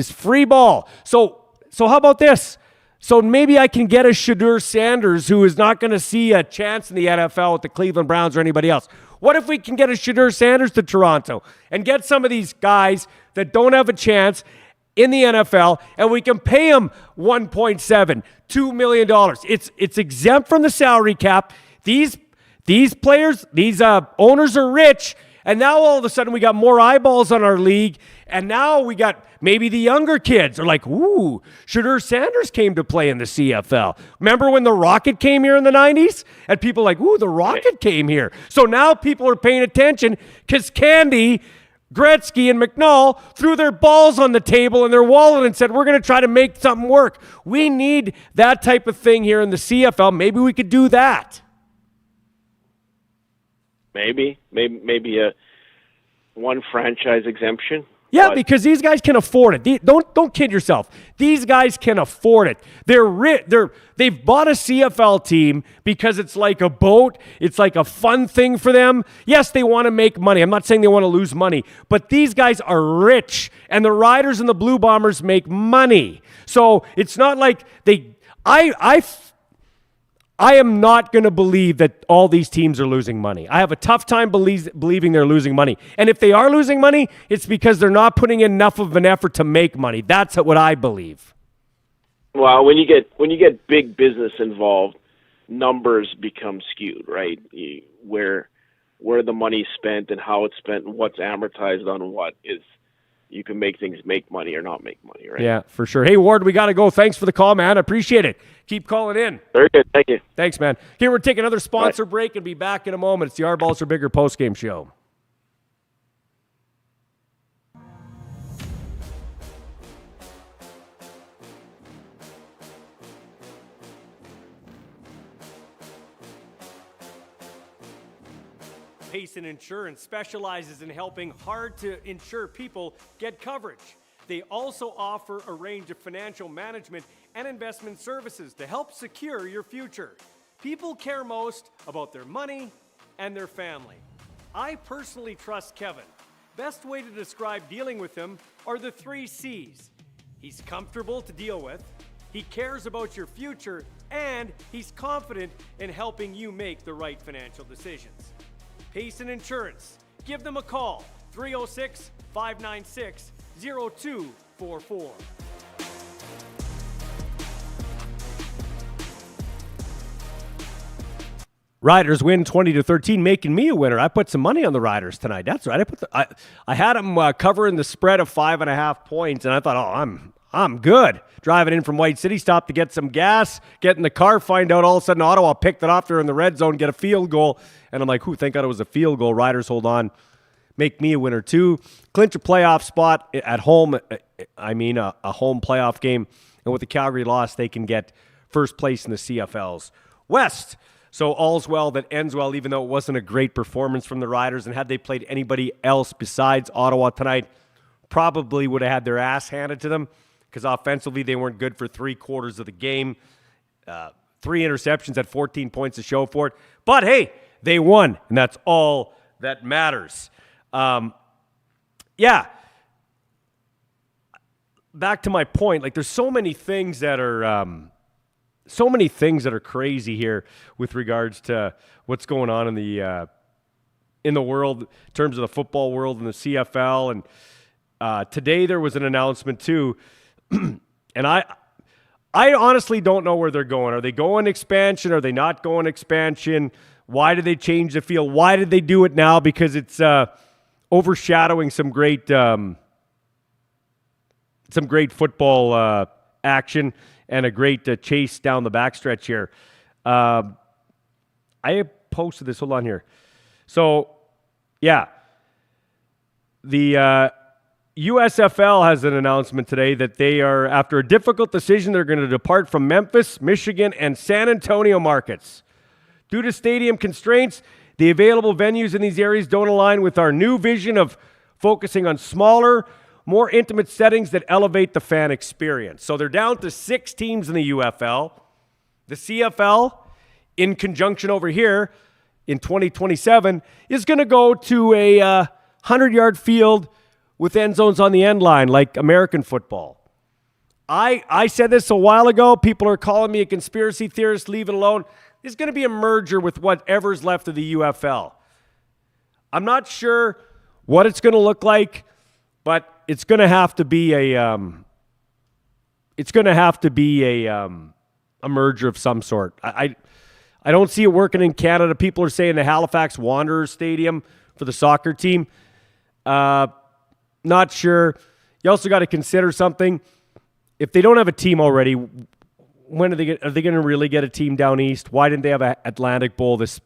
free ball. So how about this? So maybe I can get a Shedeur Sanders who is not going to see a chance in the NFL with the Cleveland Browns or anybody else. What if we can get a Shedeur Sanders to Toronto and get some of these guys that don't have a chance in the NFL, and we can pay them $1.7, $2 million. It's exempt from the salary cap. These players, these owners are rich, and now all of a sudden we got more eyeballs on our league, and now we got maybe the younger kids are like, ooh, Shedeur Sanders came to play in the CFL. Remember when the Rocket came here in the 90s? And people like, ooh, the Rocket came here. So now people are paying attention because Candy, Gretzky, and McNall threw their balls on the table and their wallet and said, we're going to try to make something work. We need that type of thing here in the CFL. Maybe we could do that. Maybe a one franchise exemption. Yeah, because these guys can afford it. Don't kid yourself. These guys can afford it. They've bought a CFL team because it's like a boat. It's like a fun thing for them. Yes, they want to make money. I'm not saying they want to lose money, but these guys are rich, and the Riders and the Blue Bombers make money. So it's not like I am not going to believe that all these teams are losing money. I have a tough time believing they're losing money. And if they are losing money, it's because they're not putting enough of an effort to make money. That's what I believe. Well, when you get big business involved, numbers become skewed, right? Where the money's spent and how it's spent and what's amortized on what is, you can make things make money or not make money, right? Yeah, for sure. Hey, Ward, we got to go. Thanks for the call, man. I appreciate it. Keep calling in. Very good. Thank you. Thanks, man. Here, we're taking another sponsor break and be back in a moment. It's the Our Balls Are Bigger postgame show. Payson Insurance specializes in helping hard-to-insure people get coverage. They also offer a range of financial management and investment services to help secure your future. People care most about their money and their family. I personally trust Kevin. Best way to describe dealing with him are the 3 C's. He's comfortable to deal with, he cares about your future, and he's confident in helping you make the right financial decisions. Payson Insurance. Give them a call, 306-596-0244. Riders win 20-13, making me a winner. I put some money on the Riders tonight. That's right. I had them covering the spread of 5.5 points, and I thought, I'm good. Driving in from White City, stop to get some gas, get in the car, find out all of a sudden Ottawa picked it off there in the red zone, get a field goal. And I'm like, thank God it was a field goal. Riders hold on, make me a winner too. Clinch a playoff spot at home. A home playoff game. And with the Calgary loss, they can get first place in the CFLs West. So all's well that ends well, even though it wasn't a great performance from the Riders. And had they played anybody else besides Ottawa tonight, probably would have had their ass handed to them, because offensively they weren't good for 3/4 of the game. 3 interceptions at 14 points to show for it. But hey, they won, and that's all that matters. Back to my point, like there's so many things that are crazy here with regards to what's going on in the world in terms of the football world and the CFL. And today there was an announcement too. And I honestly don't know where they're going. Are they going expansion? Are they not going expansion? Why did they change the field? Why did they do it now? Because it's overshadowing some great football action and a great chase down the backstretch here. I posted this. Hold on here. So, yeah. The USFL has an announcement today that they are, after a difficult decision, they're going to depart from Memphis, Michigan, and San Antonio markets. Due to stadium constraints, the available venues in these areas don't align with our new vision of focusing on smaller, more intimate settings that elevate the fan experience. So they're down to 6 teams in the UFL. The CFL, in conjunction over here in 2027, is going to go to a 100-yard field with end zones on the end line, like American football. I said this a while ago. People are calling me a conspiracy theorist. Leave it alone. There's going to be a merger with whatever's left of the UFL. I'm not sure what it's going to look like, but it's going to have to be a merger of some sort. I don't see it working in Canada. People are saying the Halifax Wanderers Stadium for the soccer team. Not sure. You also got to consider something. If they don't have a team already, when are they going to really get a team down east? Why didn't they have an Atlantic Bowl this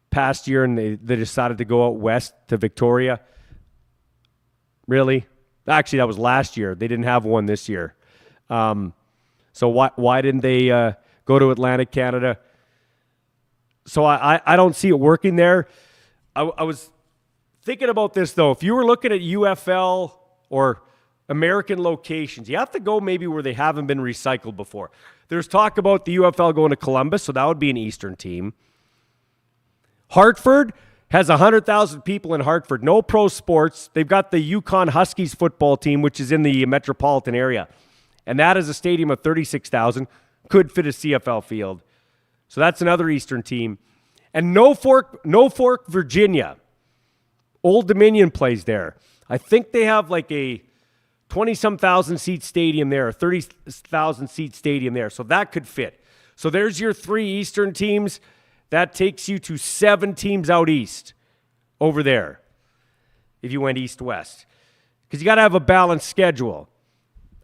past year and they decided to go out west to Victoria? Really? Actually, that was last year. They didn't have one this year. So why didn't they go to Atlantic Canada? So I don't see it working there. I was thinking about this, though. If you were looking at UFL or American locations, you have to go maybe where they haven't been recycled before. There's talk about the UFL going to Columbus, so that would be an Eastern team. Hartford has 100,000 people in Hartford. No pro sports. They've got the Yukon Huskies football team, which is in the metropolitan area. And that is a stadium of 36,000. Could fit a CFL field. So that's another Eastern team. And Norfolk, Virginia. Old Dominion plays there. I think they have like a 20-some thousand seat stadium there, a 30,000 seat stadium there. So that could fit. So there's your 3 Eastern teams. That takes you to 7 teams out east over there if you went east-west. because you got to have a balanced schedule.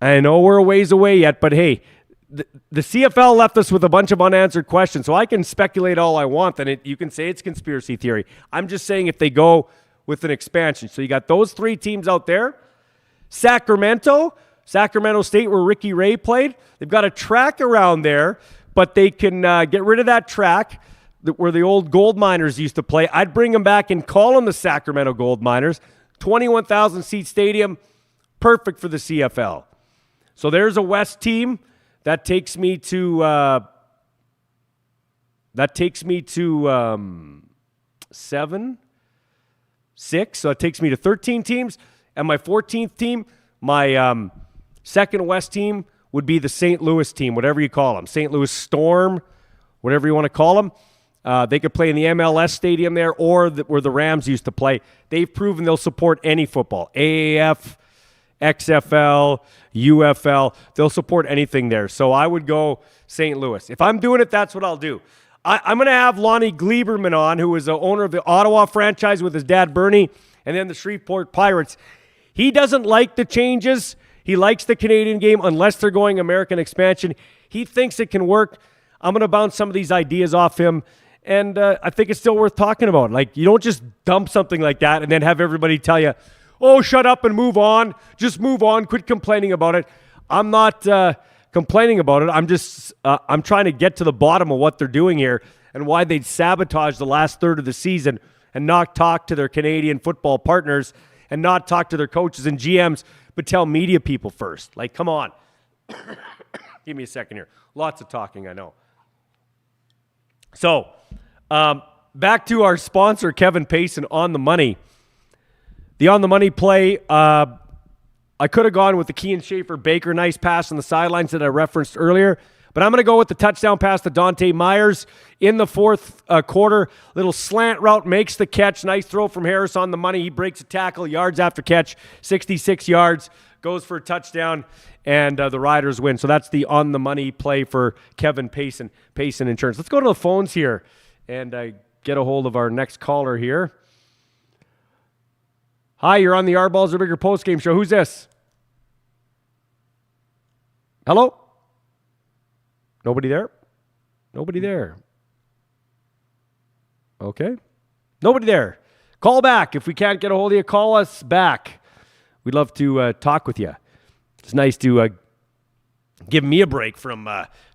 I know we're a ways away yet, but hey, the CFL left us with a bunch of unanswered questions, so I can speculate all I want, and you can say it's conspiracy theory. I'm just saying if they go with an expansion. So you got those 3 teams out there. Sacramento State, where Ricky Ray played. They've got a track around there, but they can get rid of that track where the old gold miners used to play. I'd bring them back and call them the Sacramento Gold Miners. 21,000-seat stadium, perfect for the CFL. So there's a West team. That takes me to 7, 6. So it takes me to 13 teams. And my 14th team, my second West team, would be the St. Louis team, whatever you call them. St. Louis Storm, whatever you want to call them. They could play in the MLS stadium there or where the Rams used to play. They've proven they'll support any football. AAF, XFL, UFL. They'll support anything there. So I would go St. Louis. If I'm doing it, that's what I'll do. I'm going to have Lonnie Gleiberman on, who is the owner of the Ottawa franchise with his dad, Bernie, and then the Shreveport Pirates. He doesn't like the changes. He likes the Canadian game unless they're going American expansion. He thinks it can work. I'm going to bounce some of these ideas off him, and I think it's still worth talking about. Like, you don't just dump something like that and then have everybody tell you, oh, shut up and move on. Just move on. Quit complaining about it. I'm not complaining about it. I'm trying to get to the bottom of what they're doing here and why they'd sabotage the last third of the season and not talk to their Canadian football partners and not talk to their coaches and GMs, but tell media people first. Like, come on. Give me a second here. Lots of talking, I know. So, back to our sponsor, Kevin Payson, On the Money. The On the Money play, I could have gone with the Kean Schaefer-Baker nice pass on the sidelines that I referenced earlier, but I'm going to go with the touchdown pass to Dante Myers in the fourth quarter. Little slant route, makes the catch. Nice throw from Harris on the money. He breaks a tackle, yards after catch, 66 yards, goes for a touchdown, and the Riders win. So that's the On the Money play for Kevin Payson Insurance. Let's go to the phones here and get a hold of our next caller here. Hi, you're on the Our Balls Are Bigger postgame show. Who's this? Hello? Nobody there? Nobody there. Okay. Nobody there. Call back. If we can't get a hold of you, call us back. We'd love to talk with you. It's nice to give me a break from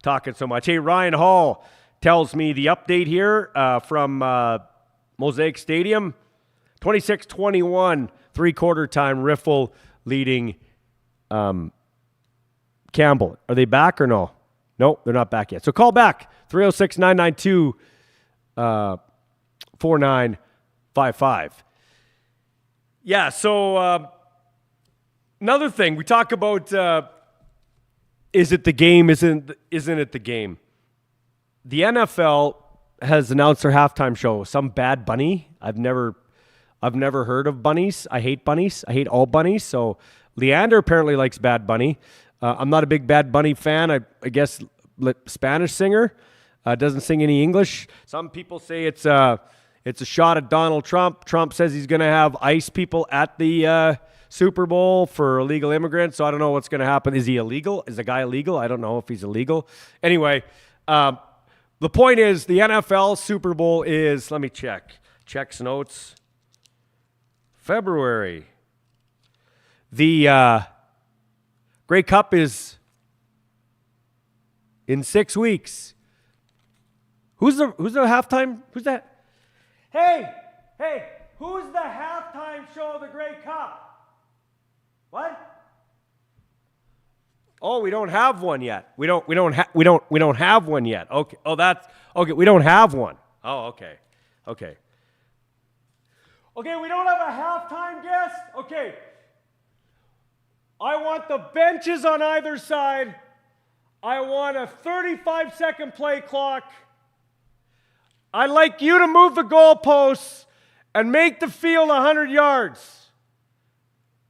talking so much. Hey, Ryan Hall tells me the update here from Mosaic Stadium. 26-21, three-quarter time, Riffle leading Campbell. Are they back or no? No, they're not back yet. So call back, 306-992-4955. Yeah, so another thing, we talk about is it the game, isn't it the game? The NFL has announced their halftime show, some Bad Bunny. I've never heard of bunnies. I hate bunnies. I hate all bunnies. So Leander apparently likes Bad Bunny. I'm not a big Bad Bunny fan. I guess Spanish singer. Doesn't sing any English. Some people say it's a shot at Donald Trump. Trump says he's going to have ICE people at the Super Bowl for illegal immigrants. So I don't know what's going to happen. Is he illegal? Is the guy illegal? I don't know if he's illegal. Anyway, the point is the NFL Super Bowl is, let me check. Checks notes. February. The Grey Cup is in 6 weeks. Who's the halftime? Who's that? Hey, who's the halftime show of the Grey Cup? What? Oh, we don't have one yet. We don't have one yet. Okay. Oh, that's okay. We don't have one. Oh, okay. Okay, we don't have a halftime guest? Okay. I want the benches on either side. I want a 35-second play clock. I'd like you to move the goalposts and make the field 100 yards.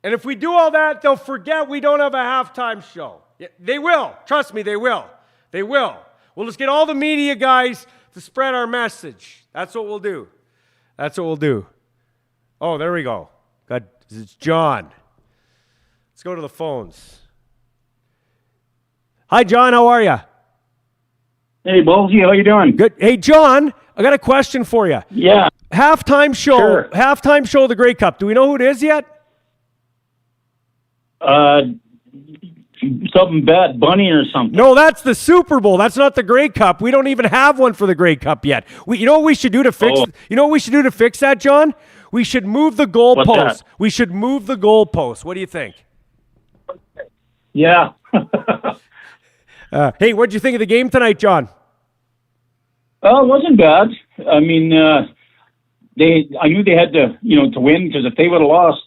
And if we do all that, they'll forget we don't have a halftime show. Yeah, they will. Trust me, they will. They will. We'll just get all the media guys to spread our message. That's what we'll do. That's what we'll do. Oh, there we go. God, it's John. Let's go to the phones. Hi, John. How are you? Hey, Ballsy, how you doing? Good. Hey, John, I got a question for you. Yeah. Halftime show. Sure. Halftime show of the Grey Cup. Do we know who it is yet? Something bad, Bunny or something. No, that's the Super Bowl. That's not the Grey Cup. We don't even have one for the Grey Cup yet. You know what we should do to fix? You know what we should do to fix that, John? We should move the goalpost. We should move the goalpost. What do you think? Yeah. Hey, what did you think of the game tonight, John? It wasn't bad. I mean, I knew they had to, to win, because if they would have lost,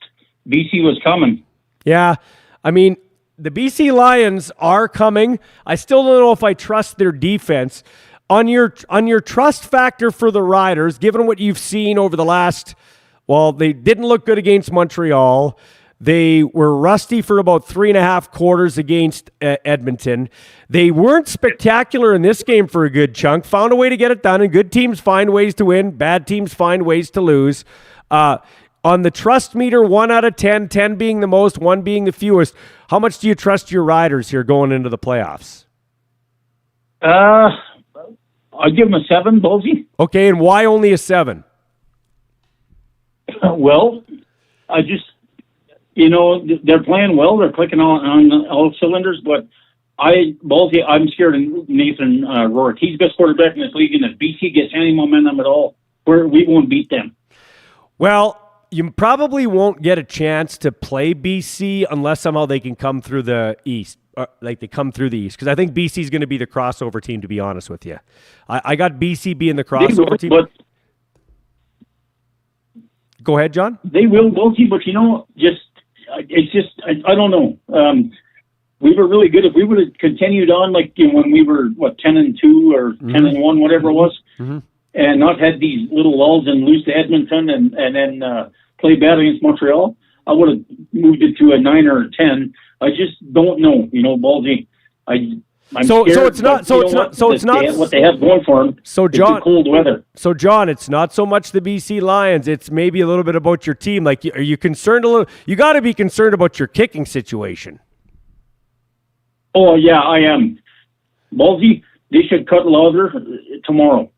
BC was coming. Yeah, I mean, the BC Lions are coming. I still don't know if I trust their defense. On your trust factor for the Riders, given what you've seen over the last, well, they didn't look good against Montreal. They were rusty for about 3.5 quarters against Edmonton. They weren't spectacular in this game for a good chunk. Found a way to get it done, and good teams find ways to win. Bad teams find ways to lose. On the trust meter, 1 out of 10, 10 being the most, 1 being the fewest, how much do you trust your Riders here going into the playoffs? I'll give them a 7, Ballsy. Okay, and why only a 7? Well, I just, they're playing well. They're clicking on all cylinders, but Ballsy, I'm scared of Nathan Rourke. He's the best quarterback in this league, and if BC gets any momentum at all, we won't beat them. Well, you probably won't get a chance to play BC unless somehow they can come through the East. They come through the East, because I think BC is going to be the crossover team, to be honest with you. I got BC being the crossover team. But go ahead, John. They will, Ballsy, but I don't know. We were really good. If we would have continued on when we were 10-2 or 10-1, whatever it was, and not had these little lulls and lose to Edmonton and then play bad against Montreal, I would have moved it to a 9 or a 10. I just don't know, Ballsy. I'm scared, it's not what they have going for them. So John, it's the cold weather. So John, it's not so much the BC Lions. It's maybe a little bit about your team. Are you concerned a little? You got to be concerned about your kicking situation. Oh yeah, I am. Ballsy, they should cut Lauder tomorrow.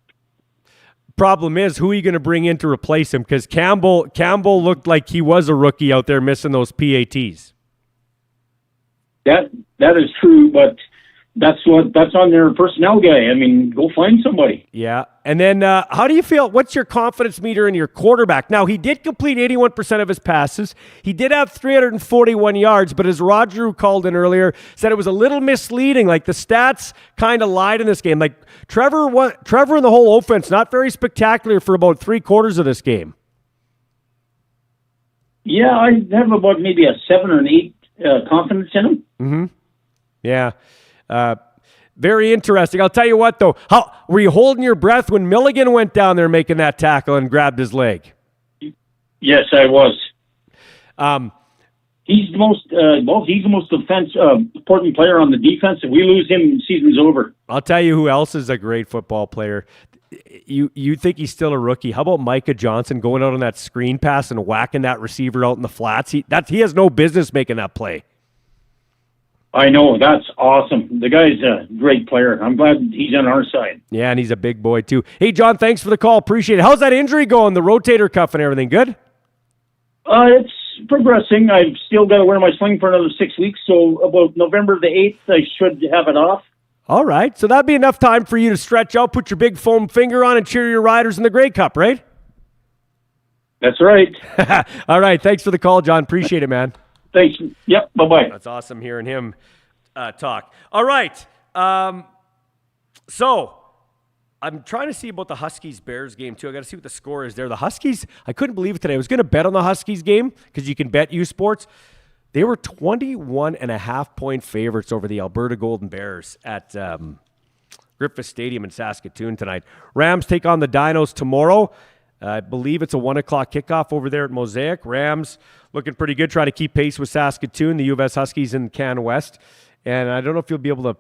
Problem is, who are you going to bring in to replace him? Because Campbell looked like he was a rookie out there missing those PATs. That is true, but that's on their personnel guy. I mean, go find somebody. Yeah. And then how do you feel? What's your confidence meter in your quarterback? Now, he did complete 81% of his passes. He did have 341 yards, but as Roger, who called in earlier, said it was a little misleading. The stats kind of lied in this game. Trevor and the whole offense, not very spectacular for about 3/4 of this game. Yeah, I have about maybe a 7 or an 8 confidence in him. Mm-hmm. Yeah. Very interesting. I'll tell you what, though. How were you holding your breath when Milligan went down there making that tackle and grabbed his leg? Yes, I was. He's the most important player on the defense. If we lose him, the season's over. I'll tell you who else is a great football player. You think he's still a rookie. How about Micah Johnson going out on that screen pass and whacking that receiver out in the flats? He has no business making that play. I know. That's awesome. The guy's a great player. I'm glad he's on our side. Yeah, and he's a big boy, too. Hey, John, thanks for the call. Appreciate it. How's that injury going, the rotator cuff and everything? Good? It's progressing. I've still got to wear my sling for another 6 weeks, so about November the 8th, I should have it off. All right. So that'd be enough time for you to stretch out, put your big foam finger on, and cheer your Riders in the Grey Cup, right? That's right. All right. Thanks for the call, John. Appreciate it, man. Thanks. Yep. Bye-bye. That's awesome hearing him talk. All right. So I'm trying to see about the Huskies-Bears game, too. I got to see what the score is there. The Huskies, I couldn't believe it today. I was going to bet on the Huskies game because you can bet U Sports. They were 21.5-point favorites over the Alberta Golden Bears at Griffith Stadium in Saskatoon tonight. Rams take on the Dinos tomorrow. I believe it's a 1 o'clock kickoff over there at Mosaic. Rams looking pretty good, trying to keep pace with Saskatoon, the U of S Huskies in Can West. And I don't know if you'll be able to,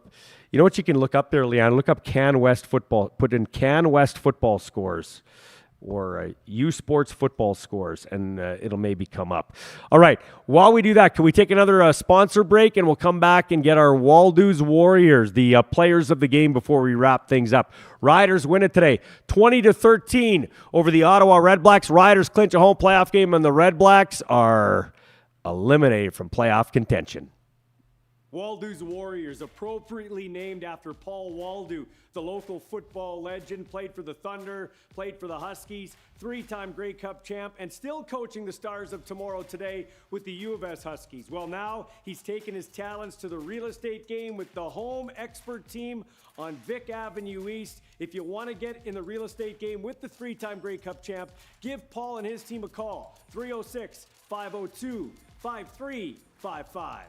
you know what you can look up there, Leanne? Look up Can West football. Put in Can West football scores. or U Sports football scores, and it'll maybe come up. All right, while we do that, can we take another sponsor break, and we'll come back and get our Waldo's Warriors, the players of the game, before we wrap things up. Riders win it today, 20-13 over the Ottawa RedBlacks. Riders clinch a home playoff game, and the RedBlacks are eliminated from playoff contention. Waldo's Warriors, appropriately named after Paul Waldo, the local football legend, played for the Thunder, played for the Huskies, three-time Grey Cup champ, and still coaching the Stars of Tomorrow today with the U of S Huskies. Well, now he's taken his talents to the real estate game with the home expert team on Vic Avenue East. If you want to get in the real estate game with the three-time Grey Cup champ, give Paul and his team a call, 306-502-5355.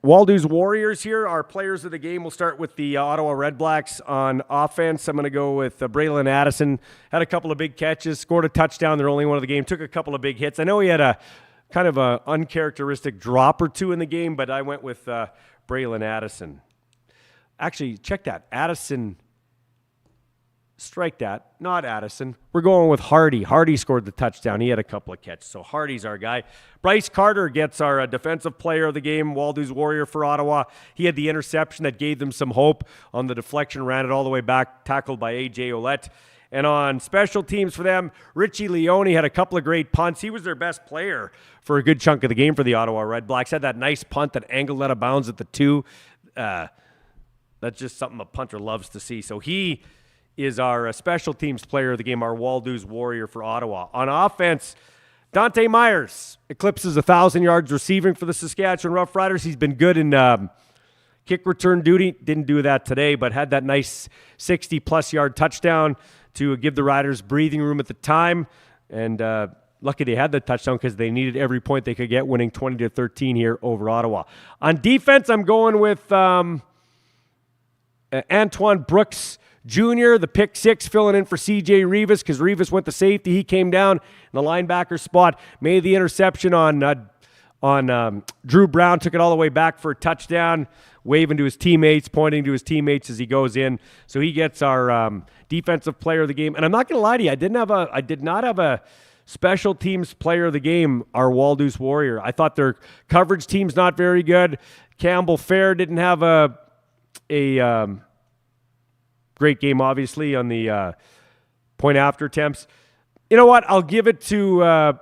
Waldo's Warriors here, our players of the game. We'll start with the Ottawa RedBlacks on offense. I'm going to go with Braylon Addison. Had a couple of big catches, scored a touchdown, their only one of the game, took a couple of big hits. I know he had a kind of an uncharacteristic drop or two in the game, but I went with Braylon Addison. Actually, check that. Addison, strike that, not Addison. We're going with Hardy. Hardy scored the touchdown. He had a couple of catches, so Hardy's our guy. Bryce Carter gets our defensive player of the game, Waldo's Warrior for Ottawa. He had the interception that gave them some hope on the deflection, ran it all the way back, tackled by A.J. Ouellette. And on special teams for them, Richie Leone had a couple of great punts. He was their best player for a good chunk of the game for the Ottawa RedBlacks. Had that nice punt that angled out of bounds at the 2. That's just something a punter loves to see. So he is our special teams player of the game, our Waldo's Warrior for Ottawa. On offense, Dante Myers eclipses 1,000 yards receiving for the Saskatchewan Roughriders. He's been good in kick return duty. Didn't do that today, but had that nice 60-plus yard touchdown to give the Riders breathing room at the time. And lucky they had the touchdown because they needed every point they could get, winning 20-13 here over Ottawa. On defense, I'm going with Antoine Brooks Jr., the pick six, filling in for C.J. Rivas because Rivas went to safety. He came down in the linebacker spot, made the interception on Drew Brown, took it all the way back for a touchdown, waving to his teammates, pointing to his teammates as he goes in. So he gets our defensive player of the game. And I'm not going to lie to you, I did not have a special teams player of the game, our Waldo's Warrior. I thought their coverage team's not very good. Campbell Fair didn't have a great game, obviously, on the point after attempts. You know what? I'll give it to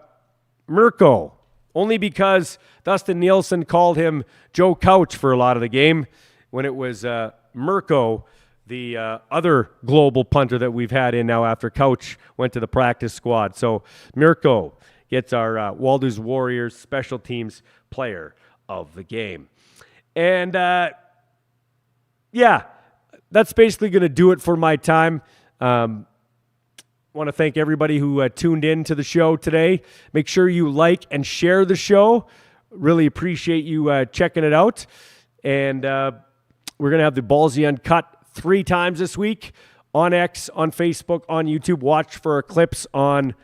Mirko, only because Dustin Nielsen called him Joe Couch for a lot of the game when it was Mirko, the other global punter that we've had in now after Couch went to the practice squad. So Mirko gets our Waldo's Warriors special teams player of the game. And, yeah, that's basically going to do it for my time. Want to thank everybody who tuned in to the show today. Make sure you like and share the show. Really appreciate you checking it out. And we're going to have the Ballsy Uncut 3 times this week on X, on Facebook, on YouTube. Watch for our clips on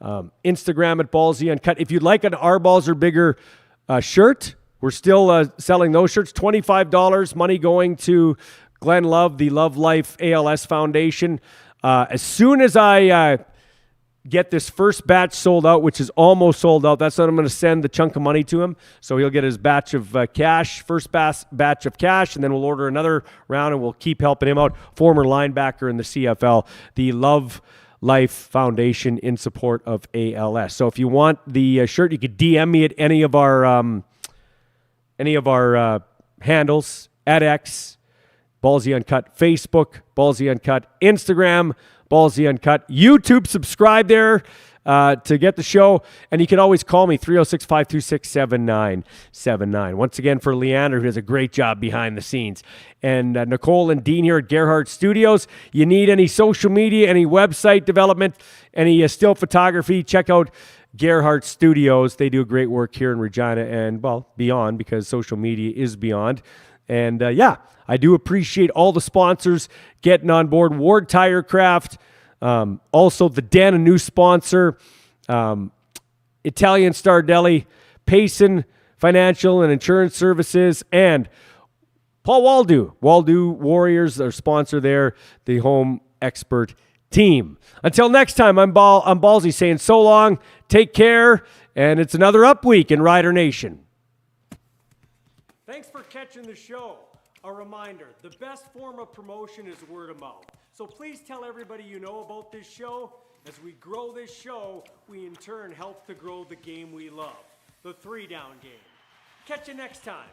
Instagram at Ballsy Uncut. If you'd like an Our Balls Are Bigger shirt, we're still selling those shirts. $25, money going to Glenn Love, the Love Life ALS Foundation. As soon as I get this first batch sold out, which is almost sold out, that's when I'm going to send the chunk of money to him. So he'll get his batch of cash, first batch of cash, and then we'll order another round, and we'll keep helping him out. Former linebacker in the CFL, the Love Life Foundation in support of ALS. So if you want the shirt, you could DM me at any of our handles, at X, Ballsy Uncut, Facebook, Ballsy Uncut, Instagram, Ballsy Uncut, YouTube. Subscribe there to get the show. And you can always call me, 306-526-7979. Once again, for Leander, who does a great job behind the scenes. And Nicole and Dean here at Gerhardt Studios. You need any social media, any website development, any still photography, check out Gerhardt Studios. They do great work here in Regina and, well, beyond, because social media is beyond. And I do appreciate all the sponsors getting on board. Ward Tirecraft, also the Den, a new sponsor, Italian Star Deli, Payson Financial and Insurance Services, and Paul Waldo Warriors, their sponsor there, the home expert team. Until next time, I'm Ballsy saying so long, take care, and it's another up week in Rider Nation. Thanks for catching the show. A reminder, the best form of promotion is word of mouth. So please tell everybody you know about this show. As we grow this show, we in turn help to grow the game we love, the 3-down game. Catch you next time.